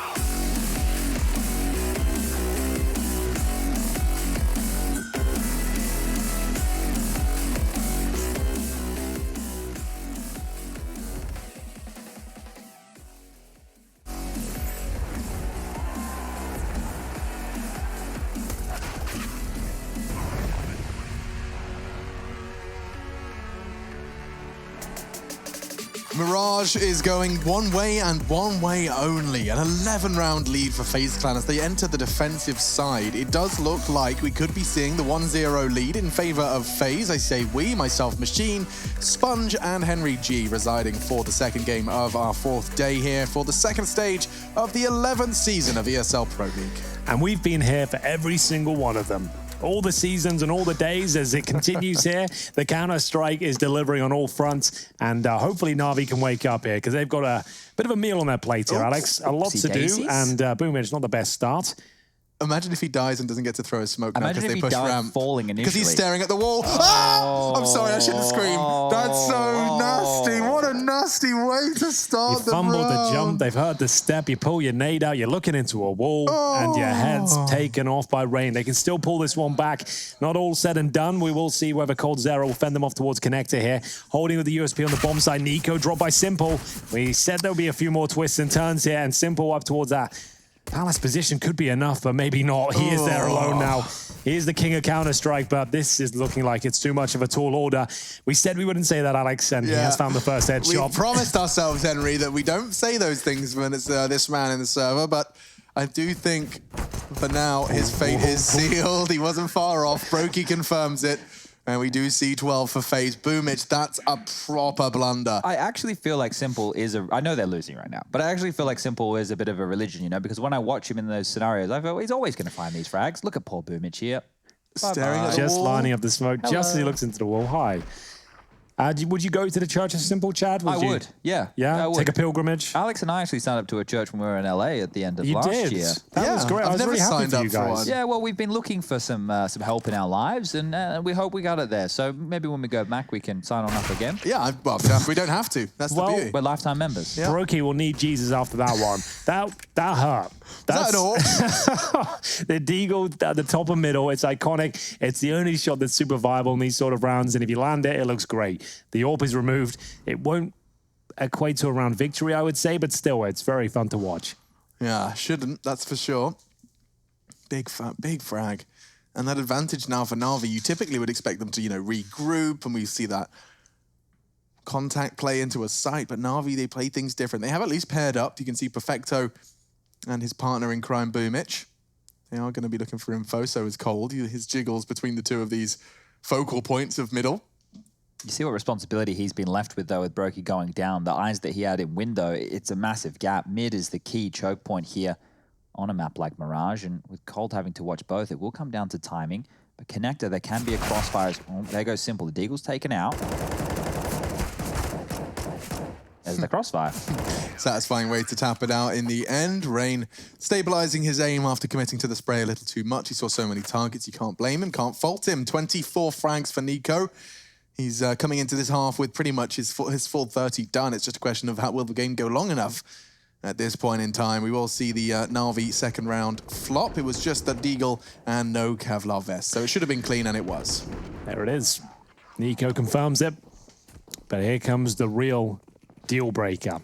[SPEAKER 1] Mirage is going one way and one way only. An 11-round lead for FaZe Clan as they enter the defensive side. It does look like we could be seeing the 1-0 lead in favor of FaZe. I say we, myself, Machine, Sponge, and Henry G residing for the second game of our fourth day here for the second stage of the 11th season of ESL Pro League.
[SPEAKER 2] And we've been here for every single one of them. All the seasons and all the days as it continues here. The Counter-Strike is delivering on all fronts, and hopefully Navi can wake up here because they've got a bit of a meal on their plate here, Alex. A lot to do, and Boomage, not the best start.
[SPEAKER 1] Imagine if he dies and doesn't get to throw a smoke now because
[SPEAKER 3] Imagine if
[SPEAKER 1] they
[SPEAKER 3] he
[SPEAKER 1] push
[SPEAKER 3] died
[SPEAKER 1] ramp.
[SPEAKER 3] falling
[SPEAKER 1] Because he's
[SPEAKER 3] initially.
[SPEAKER 1] staring at the wall. Ah! I'm sorry, I shouldn't scream. That's so nasty. What a nasty way to start
[SPEAKER 2] You
[SPEAKER 1] the
[SPEAKER 2] fumbled the
[SPEAKER 1] round.
[SPEAKER 2] jump, they've heard the step, you pull your nade out, you're looking into a wall, and your head's taken off by Rain. They can still pull this one back. Not all said and done. We will see whether Cold Zero will fend them off towards Connector here. Holding with the USP on the bomb side. Nico dropped by Simple. We said there'll be a few more twists and turns here, and Simple up towards that Palace position could be enough, but maybe not. He is there alone now. He is the king of Counter-Strike, but this is looking like it's too much of a tall order. We said we wouldn't say that, Alex, and he has found the first headshot.
[SPEAKER 1] We promised ourselves, Henry, that we don't say those things when it's this man in the server, but I do think for now his fate is sealed. He wasn't far off. Brokey confirms it. And we do see 12 for FaZe. Boomage, that's a proper blunder.
[SPEAKER 3] I actually feel like Simple is I know they're losing right now, but I actually feel like Simple is a bit of a religion, you know, because when I watch him in those scenarios, I feel he's always going to find these frags. Look at poor Boomage here.
[SPEAKER 1] Staring at the
[SPEAKER 2] Just
[SPEAKER 1] wall.
[SPEAKER 2] lining up the smoke, just as he looks into the wall. Hi. Would you go to the Church of Simple, Chad?
[SPEAKER 3] I would, yeah.
[SPEAKER 2] Yeah?
[SPEAKER 3] I would.
[SPEAKER 2] Take a pilgrimage?
[SPEAKER 3] Alex and I actually signed up to a church when we were in LA at the end of last year.
[SPEAKER 2] That was great. I was
[SPEAKER 1] never
[SPEAKER 2] really happy
[SPEAKER 1] signed
[SPEAKER 2] for
[SPEAKER 1] up
[SPEAKER 2] you
[SPEAKER 1] for
[SPEAKER 2] guys.
[SPEAKER 1] one.
[SPEAKER 3] Yeah, well, we've been looking for some help in our lives, and we hope we got it there. So maybe when we go back, we can sign on up again.
[SPEAKER 1] Yeah, well, we don't have to. That's the beauty.
[SPEAKER 3] We're lifetime members.
[SPEAKER 1] Yeah.
[SPEAKER 2] Brokey will need Jesus after that one. That hurt.
[SPEAKER 1] Is that all?
[SPEAKER 2] The deagle at the top of middle, it's iconic. It's the only shot that's super viable in these sort of rounds, and if you land it, it looks great. The AWP is removed. It won't equate to a round victory, I would say, but still, it's very fun to watch.
[SPEAKER 1] Yeah, shouldn't, that's for sure. Big frag. And that advantage now for Navi, you typically would expect them to, you know, regroup, and we see that contact play into a site, but Navi, they play things different. They have at least paired up. You can see Perfecto and his partner in crime, Boomich. They are going to be looking for info, so is Cold. His jiggles between the two of these focal points of middle.
[SPEAKER 3] You see what responsibility he's been left with, though, with Brokey going down. The eyes that he had in window, it's a massive gap. Mid is the key choke point here on a map like Mirage, and with Cold having to watch both, it will come down to timing. But Connector, there can be a crossfire. Oh, there goes Simple. The deagle's taken out. There's the crossfire.
[SPEAKER 1] Satisfying way to tap it out in the end. Rain stabilizing his aim after committing to the spray a little too much. He saw so many targets, you can't blame him, can't fault him. 24 frags for Nico. He's coming into this half with pretty much his full 30 done. It's just a question of how will the game go long enough at this point in time. We will see the Navi second round flop. It was just the deagle and no Kevlar vest. So it should have been clean, and it was.
[SPEAKER 2] There it is. Nico confirms it. But here comes the real deal breaker.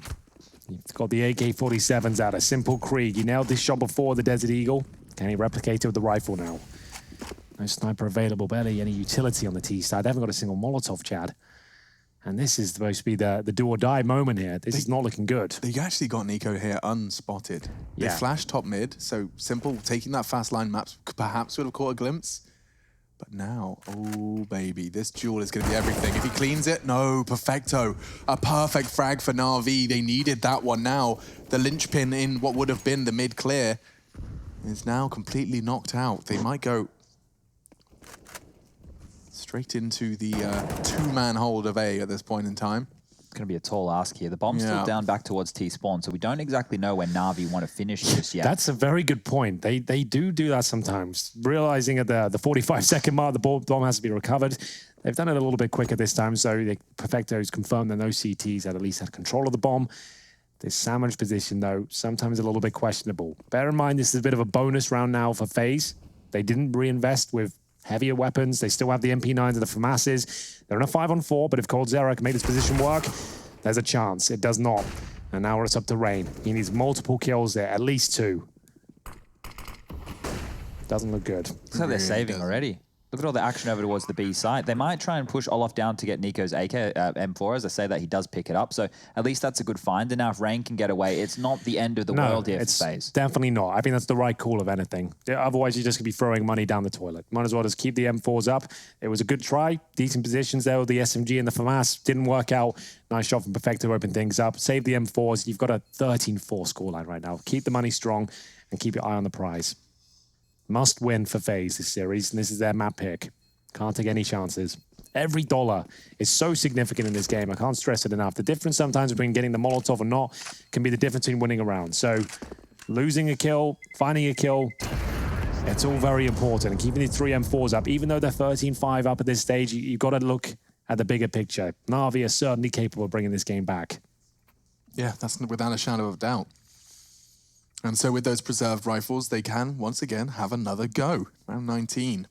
[SPEAKER 2] You've got the AK-47s out, a simple Krieg. He nailed this shot before the Desert Eagle. Can he replicate it with the rifle now? No sniper available, barely any utility on the T side. They haven't got a single Molotov, Chad. And this is supposed to be the do or die moment here. This is not looking good.
[SPEAKER 1] They actually got Nico here unspotted. They
[SPEAKER 2] Yeah.
[SPEAKER 1] flashed top mid, so simple, taking that fast line map perhaps would have caught a glimpse. But now, oh baby, this duel is going to be everything. If he cleans it, no, perfecto. A perfect frag for NAVI. They needed that one now. The linchpin in what would have been the mid clear is now completely knocked out. They might go straight into the two-man hold of A at this point in time.
[SPEAKER 3] It's going to be a tall ask here. The bomb's still down back towards T-spawn, so we don't exactly know where NAVI want to finish just yet.
[SPEAKER 2] That's a very good point. They do that sometimes. Realizing at the 45-second mark, the bomb has to be recovered. They've done it a little bit quicker this time, so Perfecto's confirmed that no CTs at least had control of the bomb. This sandwich position, though, sometimes a little bit questionable. Bear in mind, this is a bit of a bonus round now for FaZe. They didn't reinvest with heavier weapons. They still have the MP9s and the FAMASs. They're in a 5-on-4, but if Cold Zero can make this position work, there's a chance. It does not. And now it's up to Rain. He needs multiple kills there, at least 2. Doesn't look good.
[SPEAKER 3] Looks like they're saving already. Look at all the action over towards the B side. They might try and push Olaf down to get Nico's AK M4, as I say that he does pick it up. So at least that's a good find. And now if Rain can get away, it's not the end of the world here for FaZe.
[SPEAKER 2] Definitely not. I think that's the right call of anything. Otherwise, you're just going to be throwing money down the toilet. Might as well just keep the M4s up. It was a good try. Decent positions there with the SMG and the FAMAS. Didn't work out. Nice shot from Perfecto to open things up. Save the M4s. You've got a 13-4 scoreline right now. Keep the money strong and keep your eye on the prize. Must win for FaZe this series, and this is their map pick. Can't take any chances. Every dollar is so significant in this game. I can't stress it enough. The difference sometimes between getting the Molotov or not can be the difference between winning a round. So losing a kill, finding a kill, it's all very important. And keeping these 3 M4s up, even though they're 13-5 up at this stage, you've got to look at the bigger picture. NAVI are certainly capable of bringing this game back.
[SPEAKER 1] Yeah, that's without a shadow of doubt. And so with those preserved rifles, they can, once again, have another go. Round 19.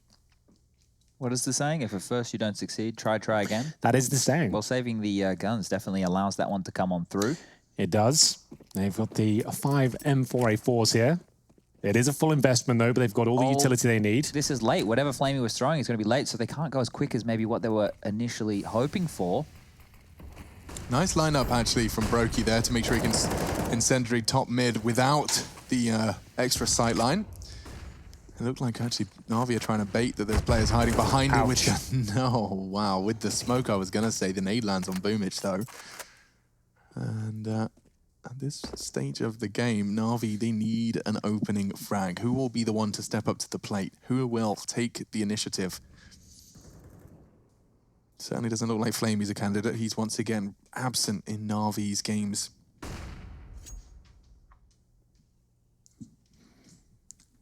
[SPEAKER 3] What is the saying? If at first you don't succeed, try again.
[SPEAKER 2] That is the saying.
[SPEAKER 3] Well, saving the guns definitely allows that one to come on through.
[SPEAKER 2] It does. They've got the 5 M4A4s here. It is a full investment, though, but they've got all the utility they need.
[SPEAKER 3] This is late. Whatever Flamey was throwing is going to be late, so they can't go as quick as maybe what they were initially hoping for.
[SPEAKER 1] Nice lineup, actually, from Brokey there to make sure he can incendiary top mid without the extra sight line. It looked like actually NAVI are trying to bait that there's players hiding behind it. Which, no, wow, with the smoke, I was going to say the nade lands on Boomich, though. And at this stage of the game, NAVI, they need an opening frag. Who will be the one to step up to the plate? Who will take the initiative? Certainly doesn't look like Flamey's a candidate. He's once again absent in NAVI's games.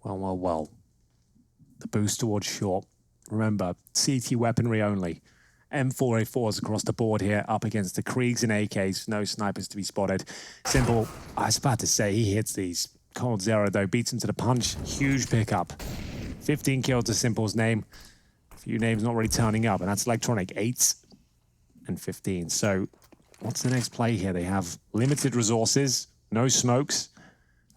[SPEAKER 2] Well. The boost towards short. Remember, CT weaponry only. M4A4s across the board here, up against the Kriegs and AKs. No snipers to be spotted. Simple, I was about to say, he hits these. Cold Zero, though, beats him to the punch. Huge pickup. 15 kills to Simple's name. A few names not really turning up, and that's Electronic. 8 and 15. So what's the next play here? They have limited resources, no smokes,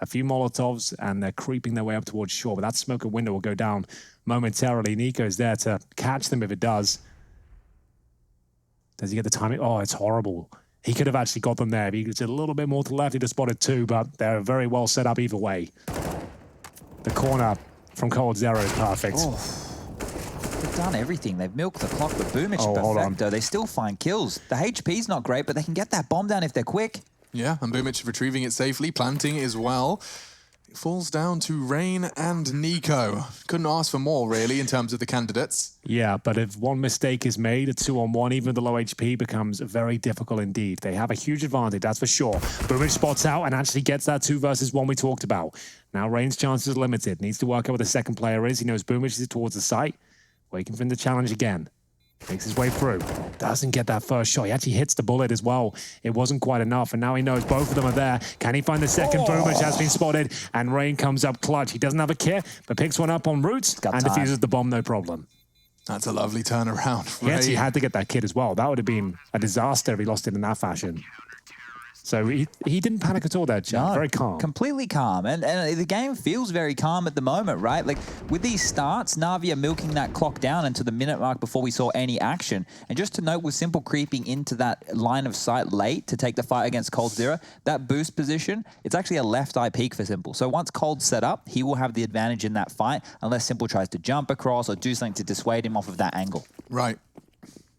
[SPEAKER 2] a few Molotovs, and they're creeping their way up towards shore. But that smoke window will go down momentarily. Nico's there to catch them if it does. Does he get the timing? Oh, it's horrible. He could have actually got them there. If he was a little bit more to the left, he'd have spotted 2, but they're very well set up either way. The corner from Cold Zero is perfect.
[SPEAKER 3] They've done everything. They've milked the clock with Boomich and Perfecto. They still find kills. The HP's not great, but they can get that bomb down if they're quick.
[SPEAKER 1] Yeah, and Boomich retrieving it safely, planting as well. It falls down to Rain and Nico. Couldn't ask for more, really, in terms of the candidates.
[SPEAKER 2] Yeah, but if one mistake is made, a 2-on-1, even with the low HP, becomes very difficult indeed. They have a huge advantage, that's for sure. Boomich spots out and actually gets that 2 versus 1 we talked about. Now Rain's chances are limited. Needs to work out what the second player is. He knows Boomich is towards the site. Waiting for him to challenge again. Makes his way through. Doesn't get that first shot. He actually hits the bullet as well. It wasn't quite enough, and now he knows both of them are there. Can he find the second? Boomich has been spotted, and Rain comes up clutch. He doesn't have a kit, but picks one up en route and defuses the bomb, no problem.
[SPEAKER 1] That's a lovely turnaround.
[SPEAKER 2] He actually
[SPEAKER 1] Rain.
[SPEAKER 2] had to get that kid as well. That would have been a disaster if he lost it in that fashion. So he didn't panic at all there, Chad.
[SPEAKER 3] No,
[SPEAKER 2] Very calm.
[SPEAKER 3] Completely calm. And the game feels very calm at the moment, right? Like, with these starts, Navi are milking that clock down into the minute mark before we saw any action. And just to note, with Simple creeping into that line of sight late to take the fight against coldzera, that boost position, it's actually a left eye peek for Simple. So once Cold's set up, he will have the advantage in that fight, unless Simple tries to jump across or do something to dissuade him off of that angle.
[SPEAKER 1] Right.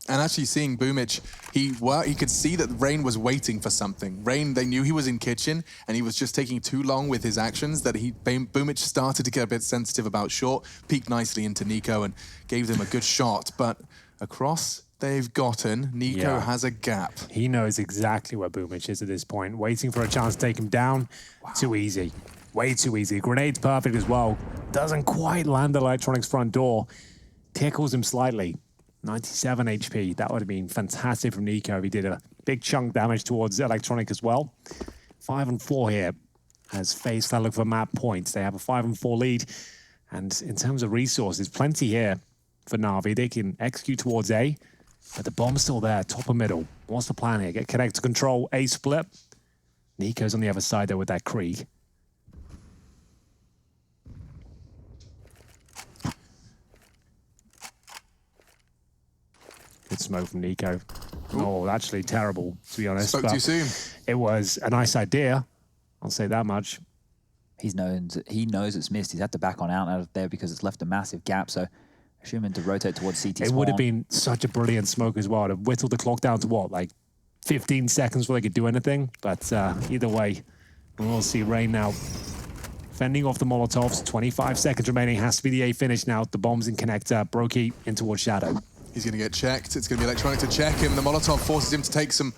[SPEAKER 1] And actually seeing Boomich, he could see that Rain was waiting for something. Rain, they knew he was in kitchen, and he was just taking too long with his actions that Boomich started to get a bit sensitive about short, peeked nicely into Nico and gave them a good shot. But across they've gotten, Nico has a gap.
[SPEAKER 2] He knows exactly where Boomich is at this point, waiting for a chance to take him down. Wow. Too easy. Way too easy. Grenade's perfect as well. Doesn't quite land at Electronic's front door. Tickles him slightly. 97 HP. That would have been fantastic from Nico if he did a big chunk damage towards Electronic as well. 5 and 4 here as FaZe start to look for map points. They have a 5 and 4 lead. And in terms of resources, plenty here for Navi. They can execute towards A, but the bomb's still there, top and middle. What's the plan here? Get connect to control, A split. Nico's on the other side there with that Krieg. Good smoke from Nico. Oh, actually terrible, to be honest.
[SPEAKER 1] Spoke too soon.
[SPEAKER 2] It was a nice idea. I'll say that much.
[SPEAKER 3] He knows it's missed. He's had to back on out of there because it's left a massive gap. So assuming to rotate towards CT
[SPEAKER 2] It
[SPEAKER 3] spawn.
[SPEAKER 2] would have been such a brilliant smoke as well to whittle the clock down to what, like 15 seconds before they could do anything. But either way, we'll see Rain now fending off the Molotovs. 25 seconds remaining. Has to be the A finish now. The bomb's in connector. Brokey in towards Shadow.
[SPEAKER 1] He's going to get checked. It's going to be Electronic to check him. The Molotov forces him to take some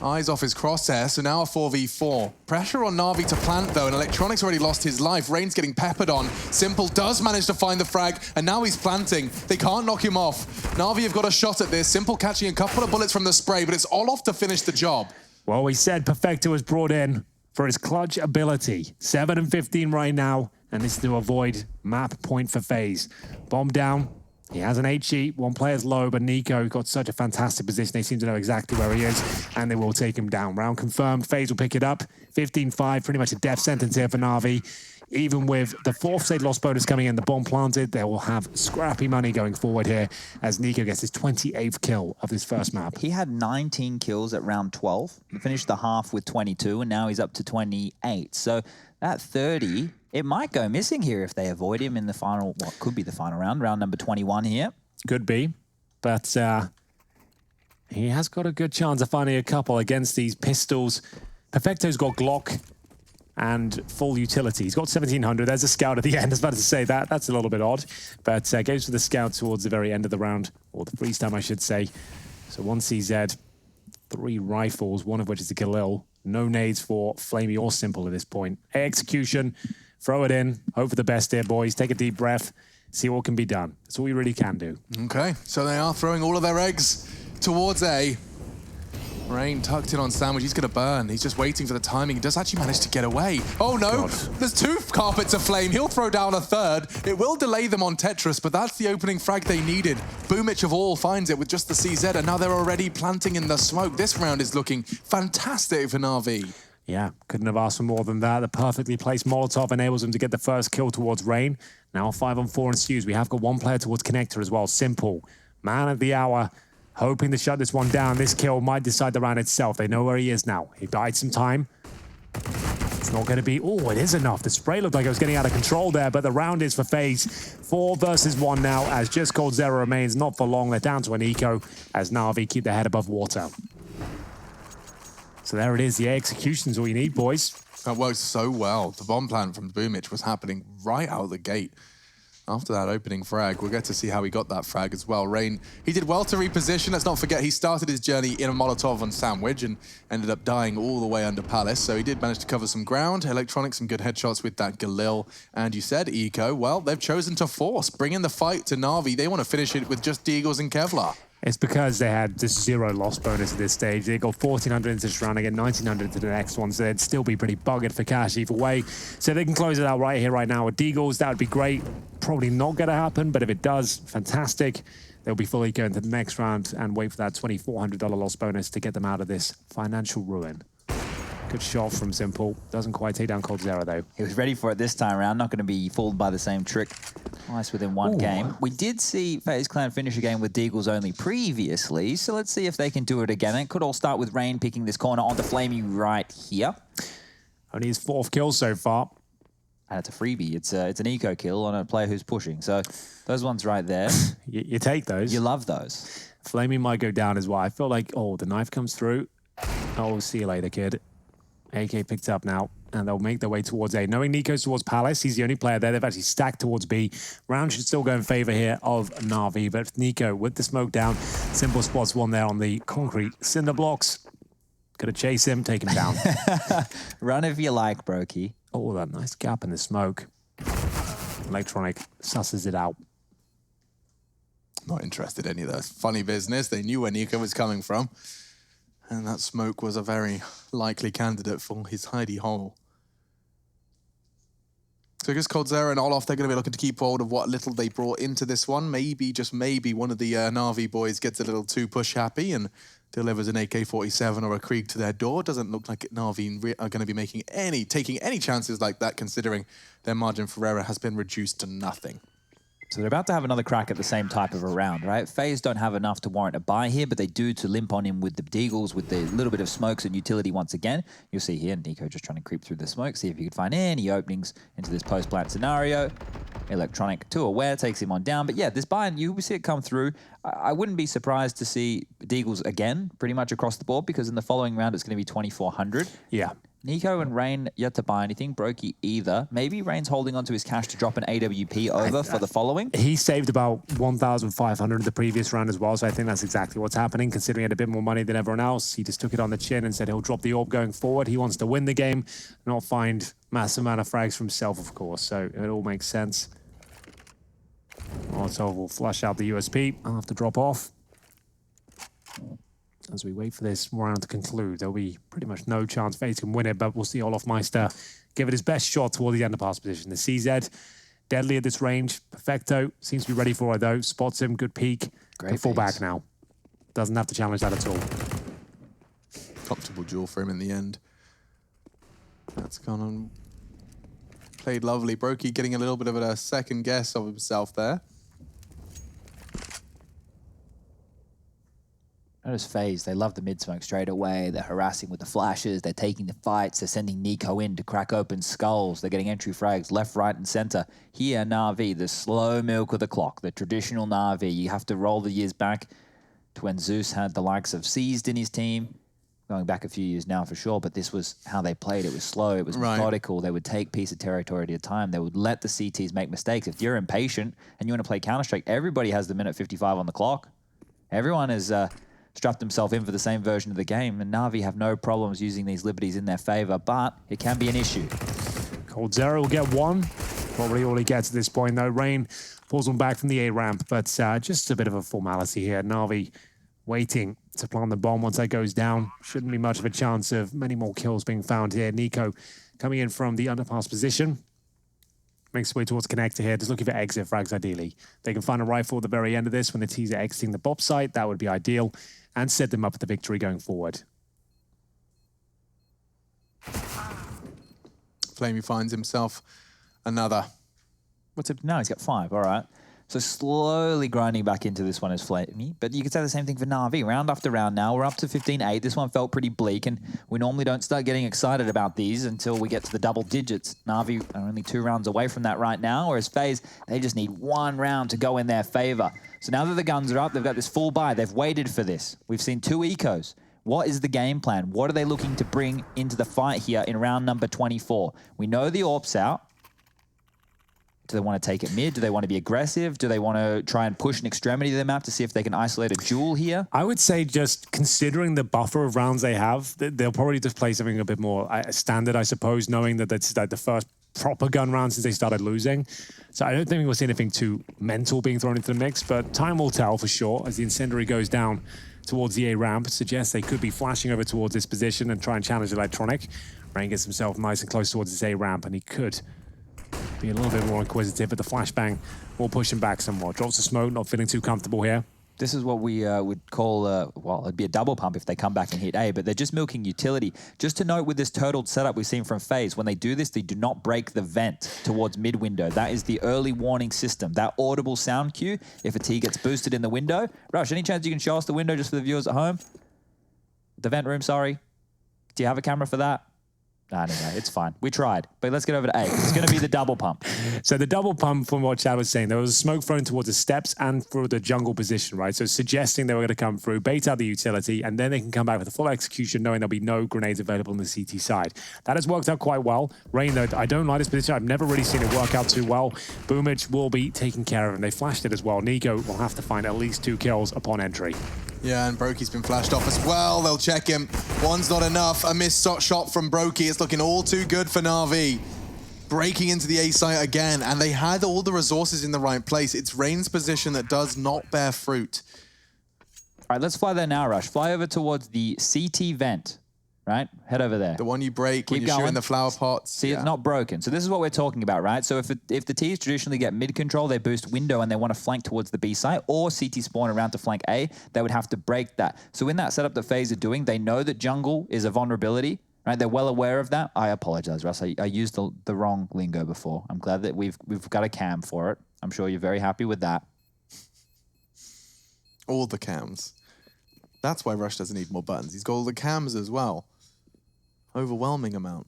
[SPEAKER 1] eyes off his crosshair. So now a 4v4. Pressure on Navi to plant, though, and Electronic's already lost his life. Rain's getting peppered on. Simple does manage to find the frag, and now he's planting. They can't knock him off. Navi have got a shot at this. Simple catching a couple of bullets from the spray, but it's Olof to finish the job.
[SPEAKER 2] Well, we said Perfecto was brought in for his clutch ability. 7 and 15 right now, and this is to avoid map point for FaZe. Bomb down. He has an 8 sheet, one player's low, but Nico got such a fantastic position. They seem to know exactly where he is, and they will take him down. Round confirmed, FaZe will pick it up. 15-5, pretty much a death sentence here for Navi. Even with the 4th state loss bonus coming in, the bomb planted, they will have scrappy money going forward here as Nico gets his 28th kill of this first map.
[SPEAKER 3] He had 19 kills at round 12. He finished the half with 22, and now he's up to 28. So that 30... it might go missing here if they avoid him in the final, what could be the final round, round number 21 here.
[SPEAKER 2] Could be, but he has got a good chance of finding a couple against these pistols. Perfecto's got Glock and full utility. He's got 1700. There's a scout at the end. I was about to say that. That's a little bit odd, but goes for the scout towards the very end of the round, or the freeze time, I should say. So 1 CZ, 3 rifles, one of which is a Galil. No nades for Flamey or Simple at this point. Execution. Throw it in. Hope for the best here, boys. Take a deep breath. See what can be done. That's all we really can do.
[SPEAKER 1] Okay, so they are throwing all of their eggs towards A. Rain tucked in on Sandwich. He's going to burn. He's just waiting for the timing. He does actually manage to get away. Oh, no.
[SPEAKER 2] God.
[SPEAKER 1] There's 2 carpets aflame. He'll throw down a 3rd. It will delay them on Tetris, but that's the opening frag they needed. Boomich of all finds it with just the CZ, and now they're already planting in the smoke. This round is looking fantastic for Navi.
[SPEAKER 2] Yeah, couldn't have asked for more than that. The perfectly placed Molotov enables him to get the first kill towards Rain. Now 5 on 4 ensues. We have got 1 player towards Connector as well. Simple. Man of the hour. Hoping to shut this one down. This kill might decide the round itself. They know where he is now. He died some time. It's not going to be... oh, it is enough. The spray looked like it was getting out of control there, but the round is for FaZe. 4 versus 1 now, as just coldzera remains. Not for long. They're down to an eco, as Navi keep their head above water. So there it is. The execution's all you need, boys.
[SPEAKER 1] That worked so well. The bomb plant from Boomich was happening right out of the gate. After that opening frag, we'll get to see how he got that frag as well. Rain, he did well to reposition. Let's not forget he started his journey in a Molotov on Sandwich and ended up dying all the way under Palace. So he did manage to cover some ground. Electronic, some good headshots with that Galil. And you said, Eco, well, they've chosen to force, bring in the fight to Navi. They want to finish it with just Deagles and Kevlar.
[SPEAKER 2] It's because they had just 0 loss bonus at this stage. They got 1,400 into this round, they get 1,900 to the next one, so they'd still be pretty buggered for cash either way. So they can close it out right here, right now with Deagles. That would be great. Probably not going to happen, but if it does, fantastic. They'll be fully going to the next round and wait for that $2,400 loss bonus to get them out of this financial ruin. Good shot from Simple. Doesn't quite take down coldzera, though.
[SPEAKER 3] He was ready for it this time around. Not going to be fooled by the same trick. Nice within one game. We did see FaZe Clan finish a game with Deagles only previously, so let's see if they can do it again. It could all start with Rain picking this corner onto Flamey right here.
[SPEAKER 2] Only his 4th kill so far.
[SPEAKER 3] And it's a freebie. It's an eco kill on a player who's pushing. So those ones right there.
[SPEAKER 2] You take those.
[SPEAKER 3] You love those.
[SPEAKER 2] Flamey might go down as well. I feel like, oh, the knife comes through. Oh, see you later, kid. AK picked up now, and they'll make their way towards A. Knowing Nico's towards Palace, he's the only player there. They've actually stacked towards B. Round should still go in favor here of Na'Vi, but Nico with the smoke down. Simple spots one there on the concrete cinder blocks. Gonna chase him, take him down.
[SPEAKER 3] Run if you like, Brokey.
[SPEAKER 2] Oh, that nice gap in the smoke. Electronic susses it out.
[SPEAKER 1] Not interested in any of that funny business. They knew where Nico was coming from. And that smoke was a very likely candidate for his hidey hole. So I guess coldzera and Olof, they're going to be looking to keep hold of what little they brought into this one. Maybe, just maybe, one of the Na'Vi boys gets a little too push happy and delivers an AK-47 or a Krieg to their door. Doesn't look like Na'Vi are going to be taking any chances like that, considering their margin for error has been reduced to nothing.
[SPEAKER 3] So they're about to have another crack at the same type of a round, right? FaZe don't have enough to warrant a buy here, but they do to limp on him with the Deagles, with the little bit of smokes and utility once again. You'll see here, Nico just trying to creep through the smoke, see if he could find any openings into this post-plant scenario. Electronic, too aware, takes him on down. But yeah, this buy, and you will see it come through. I wouldn't be surprised to see Deagles again, pretty much across the board, because in the following round, it's going to be 2,400.
[SPEAKER 2] Yeah.
[SPEAKER 3] Nico and Rain yet to buy anything. Brokey either. Maybe Rain's holding onto his cash to drop an AWP over for the following.
[SPEAKER 2] He saved about 1,500 the previous round as well, so I think that's exactly what's happening, considering he had a bit more money than everyone else. He just took it on the chin and said he'll drop the orb going forward. He wants to win the game, not find massive amount of frags for himself, of course, so it all makes sense. Molotov will flush out the USP. I'll have to drop off. As we wait for this round to conclude, there'll be pretty much no chance FaZe can win it, but we'll see Olof Meister give it his best shot toward the underpass position. The CZ, deadly at this range. Perfecto, seems to be ready for it though. Spots him, good peek.
[SPEAKER 3] Great
[SPEAKER 2] Can fall
[SPEAKER 3] face.
[SPEAKER 2] back now. Doesn't have to challenge that at all.
[SPEAKER 1] Comfortable duel for him in the end. That's gone on. Played lovely. Brokey getting a little bit of a second guess of himself there.
[SPEAKER 3] Notice FaZe, they love the mid-smoke straight away. They're harassing with the flashes. They're taking the fights. They're sending Nico in to crack open skulls. They're getting entry frags left, right, and center. Here, Na'Vi, the slow milk of the clock, the traditional Na'Vi. You have to roll the years back to when Zeus had the likes of Seized in his team. Going back a few years now for sure, but this was how they played. It was slow. It was methodical. They would take piece of territory at a time. They would let the CTs make mistakes. If you're impatient and you want to play Counter-Strike, everybody has the minute 55 on the clock. Everyone is... strapped himself in for the same version of the game, and Na'Vi have no problems using these liberties in their favor, but it can be an issue.
[SPEAKER 2] coldzera will get one. Probably all he gets at this point, though. Rain pulls one back from the A ramp, but just a bit of a formality here. Na'Vi waiting to plant the bomb once that goes down. Shouldn't be much of a chance of many more kills being found here. Nico coming in from the underpass position. Makes his way towards connector here, just looking for exit frags ideally. They can find a rifle at the very end of this when the T's are exiting the bomb site. That would be ideal, and set them up for the victory going forward.
[SPEAKER 1] Flamey finds himself another.
[SPEAKER 3] What's up now? He's got 5, all right. So slowly grinding back into this one is Flamey, but you could say the same thing for Na'Vi. Round after round now, we're up to 15-8. This one felt pretty bleak, and we normally don't start getting excited about these until we get to the double digits. Na'Vi are only 2 rounds away from that right now, whereas FaZe, they just need 1 round to go in their favor. So now that the guns are up, they've got this full buy. They've waited for this. We've seen 2 ecos. What is the game plan? What are they looking to bring into the fight here in round number 24? We know the AWP's out. Do they want to take it mid? Do they want to be aggressive? Do they want to try and push an extremity to the map to see if they can isolate a duel here?
[SPEAKER 2] I would say, just considering the buffer of rounds they have, they'll probably just play something a bit more standard, I suppose, knowing that that's like the first proper gun round since they started losing. So I don't think we'll see anything too mental being thrown into the mix, but time will tell for sure as the incendiary goes down towards the A ramp. Suggests they could be flashing over towards this position and try and challenge Electronic. Rain gets himself nice and close towards this A ramp, and he could be a little bit more inquisitive, but the flashbang will push him back somewhat. Drops the smoke, not feeling too comfortable here.
[SPEAKER 3] This is what we would call, well, it'd be a double pump if they come back and hit A, but they're just milking utility. Just to note with this turtled setup we've seen from FaZe, when they do this, they do not break the vent towards mid window. That is the early warning system. That audible sound cue, if a T gets boosted in the window. Rush, any chance you can show us the window just for the viewers at home? The vent room, sorry. Do you have a camera for that? Anyway, it's fine. We tried. But let's get over to A. It's going to be the double pump.
[SPEAKER 2] So the double pump, from what Chad was saying, there was smoke thrown towards the steps and through the jungle position, right? So suggesting they were going to come through, bait out the utility, and then they can come back with a full execution, knowing there'll be no grenades available on the CT side. That has worked out quite well. Rain, though, I don't like this position. I've never really seen it work out too well. Boomich will be taking care of him. They flashed it as well. Nico will have to find at least 2 kills upon entry.
[SPEAKER 1] Yeah, and Brokey's been flashed off as well. They'll check him. One's not enough. A missed shot from Brokey. It's looking all too good for Na'Vi. Breaking into the A site again, and they had all the resources in the right place. It's Rain's position that does not bear fruit.
[SPEAKER 3] All right, let's fly there now, Rush. Fly over towards the CT vent, right? Head over there.
[SPEAKER 1] The one you break when you're shooting the flower pots.
[SPEAKER 3] See, it's not broken. So this is what we're talking about, right? So if the T's traditionally get mid control, they boost window and they want to flank towards the B site, or CT spawn around to flank A, they would have to break that. So in that setup that FaZe are doing, they know that jungle is a vulnerability, right? They're well aware of that. I apologize, Russ. I used the wrong lingo before. I'm glad that we've got a cam for it. I'm sure you're very happy with that.
[SPEAKER 1] All the cams. That's why Rush doesn't need more buttons. He's got all the cams as well. Overwhelming amount.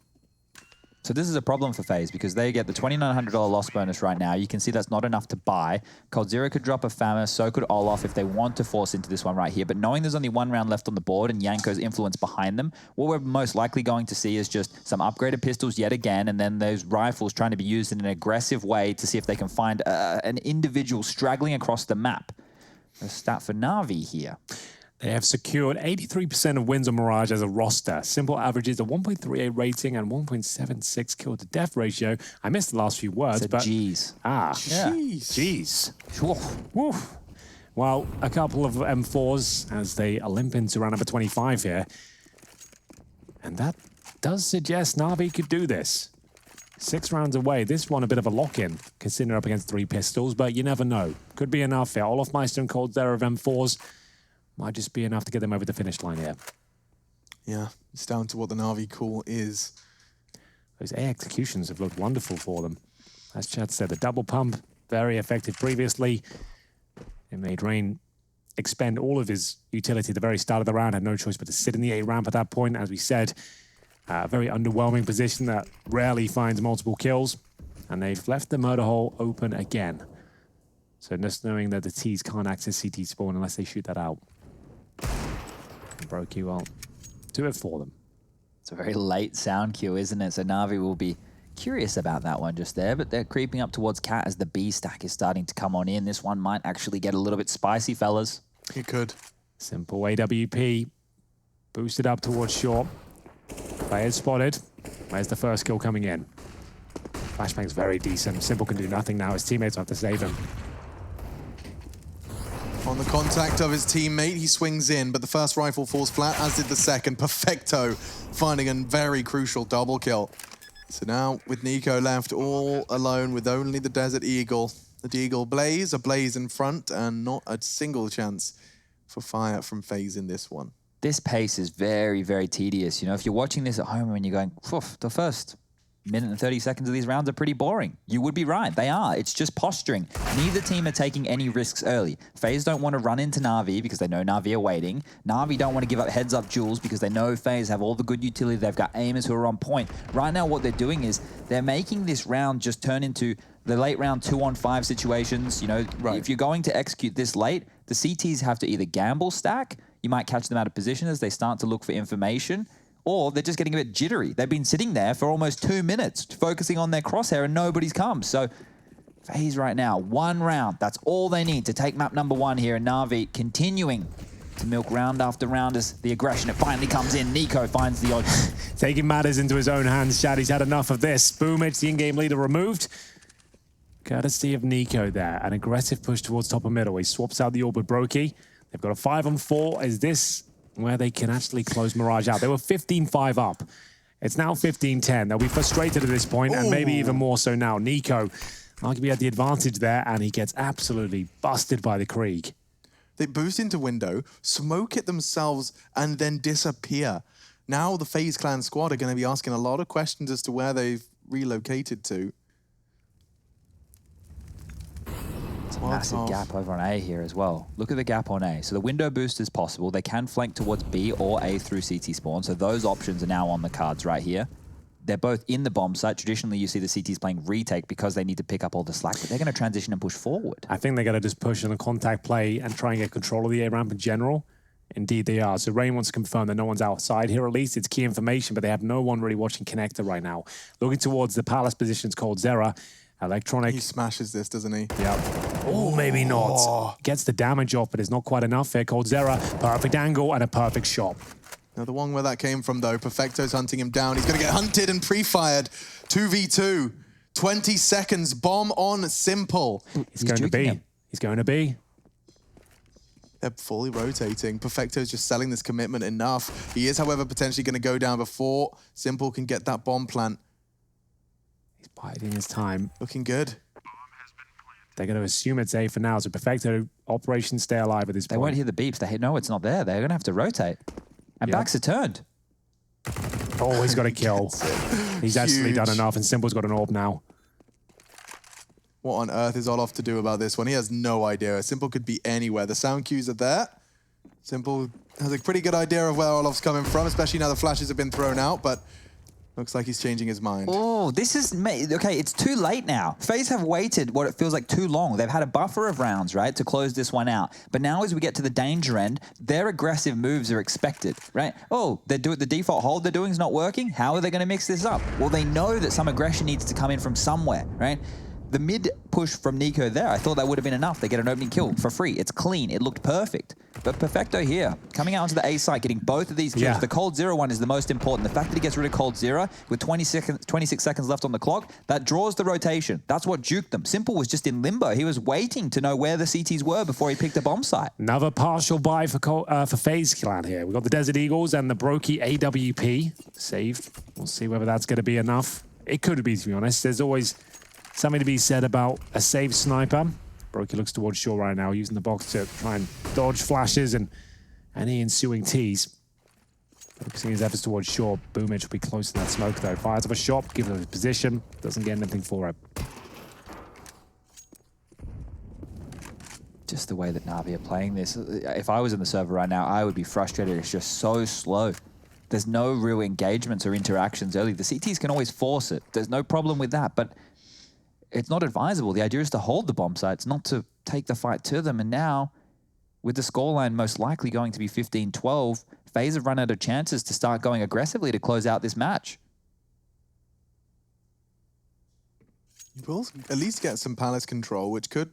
[SPEAKER 3] So this is a problem for FaZe because they get the $2,900 loss bonus right now. You can see that's not enough to buy. Cold Zero could drop a Famous, so could Olaf if they want to force into this one right here. But knowing there's only 1 round left on the board and Yanko's influence behind them, what we're most likely going to see is just some upgraded pistols yet again, and then those rifles trying to be used in an aggressive way to see if they can find an individual straggling across the map. A stat for Na'Vi here.
[SPEAKER 2] They have secured 83% of wins on Mirage as a roster. Simple averages a 1.38 rating and 1.76 kill to death ratio. I missed the last few words, but
[SPEAKER 3] G's.
[SPEAKER 2] Yeah.
[SPEAKER 1] Jeez.
[SPEAKER 2] Woof. Well, a couple of M4s as they limp into round number 25 here. And that does suggest Na'Vi could do this. 6 rounds away. This one a bit of a lock-in, considering up against 3 pistols, but you never know. Could be enough here. Olaf Meister and Cold Zero of M4s. Might just be enough to get them over the finish line here.
[SPEAKER 1] Yeah, it's down to what the Na'Vi call is.
[SPEAKER 2] Those A executions have looked wonderful for them. As Chad said, the double pump, very effective previously. It made Rain expend all of his utility at the very start of the round, had no choice but to sit in the A ramp at that point. As we said, a very underwhelming position that rarely finds multiple kills. And they've left the murder hole open again. So just knowing that the T's can't access CT spawn unless they shoot that out. Brokey will do it for them.
[SPEAKER 3] It's a very late sound cue, isn't it? So Na'Vi will be curious about that one just there, but they're creeping up towards Cat as the B stack is starting to come on in. This one might actually get a little bit spicy, fellas.
[SPEAKER 1] It could.
[SPEAKER 2] Simple AWP. Boosted up towards short. Players spotted. Where's the first kill coming in? Flashbang's very decent. Simple can do nothing now. His teammates have to save him.
[SPEAKER 1] On the contact of his teammate, he swings in, but the first rifle falls flat, as did the second. Perfecto, finding a very crucial double kill. So now, with Nico left all alone with only the Desert Eagle. The Deagle Blaze, a Blaze in front, and not a single chance for fire from FaZe in this one.
[SPEAKER 3] This pace is very, very tedious. You know, if you're watching this at home and you're going, the first minute and 30 seconds of these rounds are pretty boring. You would be right. They are. It's just posturing. Neither team are taking any risks early. FaZe don't want to run into Na'Vi because they know Na'Vi are waiting. Na'Vi don't want to give up heads-up duels because they know FaZe have all the good utility. They've got aimers who are on point. Right now, what they're doing is they're making this round just turn into the late round 2-on-5 situations. You know, if you're going to execute this late, the CTs have to either gamble stack. You might catch them out of position as they start to look for information, or they're just getting a bit jittery. They've been sitting there for almost 2 minutes, focusing on their crosshair, and nobody's come. So FaZe right now, 1 round. That's all they need to take map number 1 here, and Na'Vi continuing to milk round after round as the aggression, it finally comes in. Nico finds the odd.
[SPEAKER 2] Taking matters into his own hands, Shad. He's had enough of this. Boomich, the in-game leader, removed. Courtesy of Nico there. An aggressive push towards top of middle. He swaps out the orb with Brokey. They've got a 5-on-4. Is this where they can actually close Mirage out? They were 15-5 up. It's now 15-10. They'll be frustrated at this point, and maybe even more so now. Nico arguably had the advantage there, and he gets absolutely busted by the Krieg.
[SPEAKER 1] They boost into window, smoke it themselves, and then disappear. Now the FaZe Clan squad are going to be asking a lot of questions as to where they've relocated to.
[SPEAKER 3] It's a massive gap over on A here as well. Look at the gap on A. So the window boost is possible. They can flank towards B or A through CT spawn. So those options are now on the cards right here. They're both in the bomb site. Traditionally, you see the CTs playing retake because they need to pick up all the slack, but they're going to transition and push forward.
[SPEAKER 2] I think they're going to just push on a contact play and try and get control of the A ramp in general. Indeed, they are. So Rain wants to confirm that no one's outside here, at least. It's key information, but they have no one really watching Connector right now. Looking towards the Palace positions called Zera. Electronic.
[SPEAKER 1] He smashes this, doesn't he?
[SPEAKER 2] Yep. Oh, maybe not. Gets the damage off, but it's not quite enough here. Cold Zera, perfect angle and a perfect shot.
[SPEAKER 1] Now, the one where that came from, though, Perfecto's hunting him down. He's going to get hunted and pre-fired. 2v2. 20 seconds. Bomb on Simple.
[SPEAKER 2] He's going to B. He's going to B.
[SPEAKER 1] They're fully rotating. Perfecto's just selling this commitment enough. He is, however, potentially going to go down before Simple can get that bomb plant.
[SPEAKER 2] He's biding his time.
[SPEAKER 1] Looking good.
[SPEAKER 2] They're going to assume it's A for now. So Perfecto, operation stay alive at this point.
[SPEAKER 3] They won't hear the beeps. They know it's not there. They're going to have to rotate. And backs are turned.
[SPEAKER 2] Oh, he's got a kill. He's actually done enough, and Simple's got an orb now.
[SPEAKER 1] What on earth is Olof to do about this one? He has no idea. Simple could be anywhere. The sound cues are there. Simple has a pretty good idea of where Olof's coming from, especially now the flashes have been thrown out, but looks like he's changing his mind.
[SPEAKER 3] Oh, this is... Okay, it's too late now. FaZe have waited what it feels like too long. They've had a buffer of rounds, right, to close this one out. But now as we get to the danger end, their aggressive moves are expected, right? Oh, the default hold they're doing is not working. How are they going to mix this up? Well, they know that some aggression needs to come in from somewhere, right? The mid push from Nico there, I thought that would have been enough. They get an opening kill for free. It's clean. It looked perfect. But Perfecto here, coming out onto the A site, getting both of these kills. Yeah. The Cold Zero one is the most important. The fact that he gets rid of Cold Zero with 26 seconds left on the clock, that draws the rotation. That's what juked them. Simple was just in limbo. He was waiting to know where the CTs were before he picked a bomb site.
[SPEAKER 2] Another partial buy for FaZe Clan here. We've got the Desert Eagles and the Brokey AWP saved. We'll see whether that's going to be enough. It could be, to be honest. There's always something to be said about a saved sniper. Brokey looks towards shore right now, using the box to try and dodge flashes and any ensuing tees. Focusing his efforts towards shore. Boomich will be close to that smoke, though. Fires off a shot, gives him his position. Doesn't get anything for it.
[SPEAKER 3] Just the way that Navi are playing this. If I was in the server right now, I would be frustrated. It's just so slow. There's no real engagements or interactions early. The CTs can always force it. There's no problem with that, but it's not advisable. The idea is to hold the bomb sites, not to take the fight to them. And now, with the scoreline most likely going to be 15-12, FaZe have run out of chances to start going aggressively to close out this match.
[SPEAKER 1] We'll at least get some Palace control, which could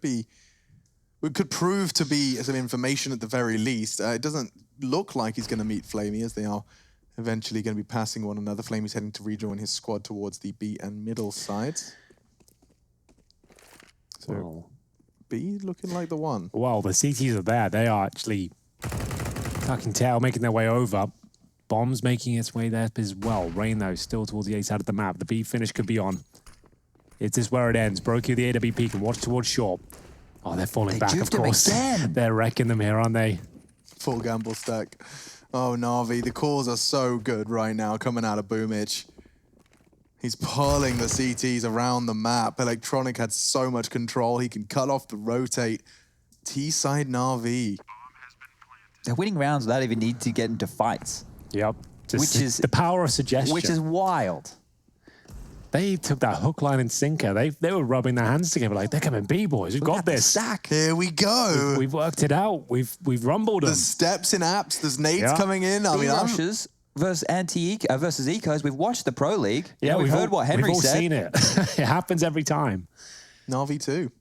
[SPEAKER 1] prove to be some information at the very least. It doesn't look like he's going to meet Flamey, as they are eventually going to be passing one another. Flamey's heading to rejoin his squad towards the B and middle sides. So
[SPEAKER 2] well,
[SPEAKER 1] B looking like the one.
[SPEAKER 2] Well, the CTs are there. They are actually tucking tail, making their way over. Bombs making its way there as well. Rain, though, still towards the A side of the map. The B finish could be on. It is where it ends. Brokey, the AWP, can watch towards shore. Oh, they're falling back, of course. They're wrecking them here, aren't they?
[SPEAKER 1] Full gamble stack. Oh, Navi, the calls are so good right now coming out of Boomich. He's pulling the CTs around the map. Electronic had so much control. He can cut off the rotate. T-side Navi.
[SPEAKER 3] They're winning rounds without even need to get into fights.
[SPEAKER 2] Yep.
[SPEAKER 3] Which is
[SPEAKER 2] the power of suggestion.
[SPEAKER 3] Which is wild.
[SPEAKER 2] They took that hook, line, and sinker. They were rubbing their hands together like, they're coming B, boys. We've got this.
[SPEAKER 3] Stack.
[SPEAKER 1] Here we go.
[SPEAKER 2] We've worked it out. We've rumbled them.
[SPEAKER 1] There's steps in apps. There's nades coming in. I mean,
[SPEAKER 3] rushes versus versus ecos. We've watched the Pro League.
[SPEAKER 2] Yeah,
[SPEAKER 3] we've heard what Henry said.
[SPEAKER 2] We've all seen it. It happens every time.
[SPEAKER 1] Navi too.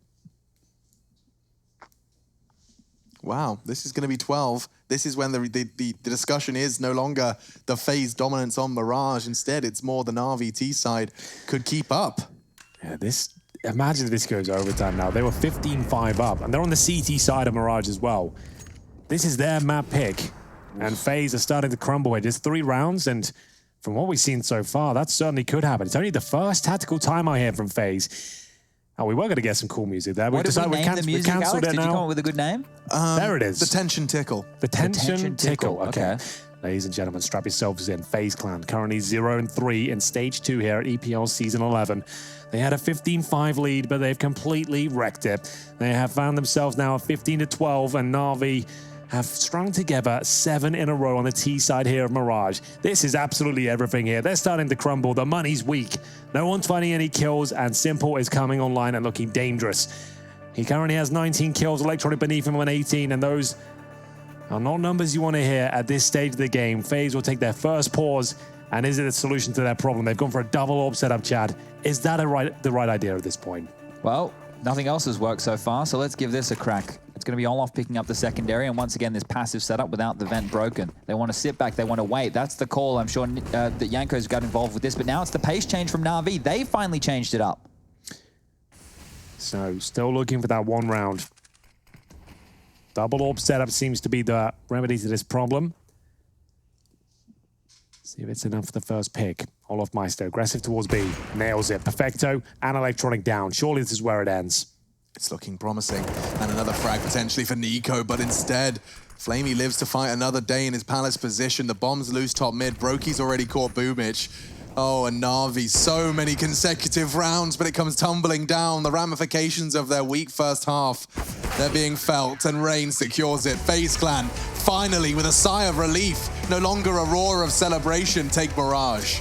[SPEAKER 1] Wow, this is going to be 12. This is when the discussion is no longer the FaZe dominance on Mirage. Instead, it's more the NAVI T side could keep up.
[SPEAKER 2] Yeah, imagine if this goes overtime now. They were 15-5 up, and they're on the CT side of Mirage as well. This is their map pick, and FaZe are starting to crumble here. Just 3 rounds, and from what we've seen so far, that certainly could happen. It's only the first tactical timeout here from FaZe. Oh, we were going to get some cool music there.
[SPEAKER 3] What did we name the music, Alex? Did you come up with a good name?
[SPEAKER 2] There it is.
[SPEAKER 1] The Tension Tickle.
[SPEAKER 2] The Tension Tickle.
[SPEAKER 3] Okay.
[SPEAKER 2] Ladies and gentlemen, strap yourselves in. FaZe Clan currently 0-3 in Stage 2 here at EPL Season 11. They had a 15-5 lead, but they've completely wrecked it. They have found themselves now at 15-12, and Na'Vi have strung together 7 in a row on the T side here of Mirage. This is absolutely everything here. They're starting to crumble. The money's weak. No one's finding any kills, and Simple is coming online and looking dangerous. He currently has 19 kills, Electronic beneath him on 18, and those are not numbers you want to hear at this stage of the game. FaZe will take their first pause, and is it a solution to their problem? They've gone for a double orb setup, Chad. Is that the right idea at this point?
[SPEAKER 3] Well, nothing else has worked so far, so let's give this a crack. It's going to be Olof picking up the secondary, and once again, this passive setup without the vent broken. They want to sit back, they want to wait. That's the call. I'm sure that Yanko's got involved with this, but now it's the pace change from Na'Vi. They finally changed it up.
[SPEAKER 2] So, still looking for that 1 round. Double orb setup seems to be the remedy to this problem. See if it's enough for the first pick. Olof Meister, aggressive towards B. Nails it. Perfecto and Electronic down. Surely this is where it ends.
[SPEAKER 1] It's looking promising. And another frag potentially for Nico, but instead, Flamey lives to fight another day in his Palace position. The bomb's loose top mid. Broky's already caught Boomich. Oh, and Na'Vi, so many consecutive rounds, but it comes tumbling down. The ramifications of their weak first half, they're being felt, and Rain secures it. FaZe Clan, finally, with a sigh of relief, no longer a roar of celebration, take Mirage.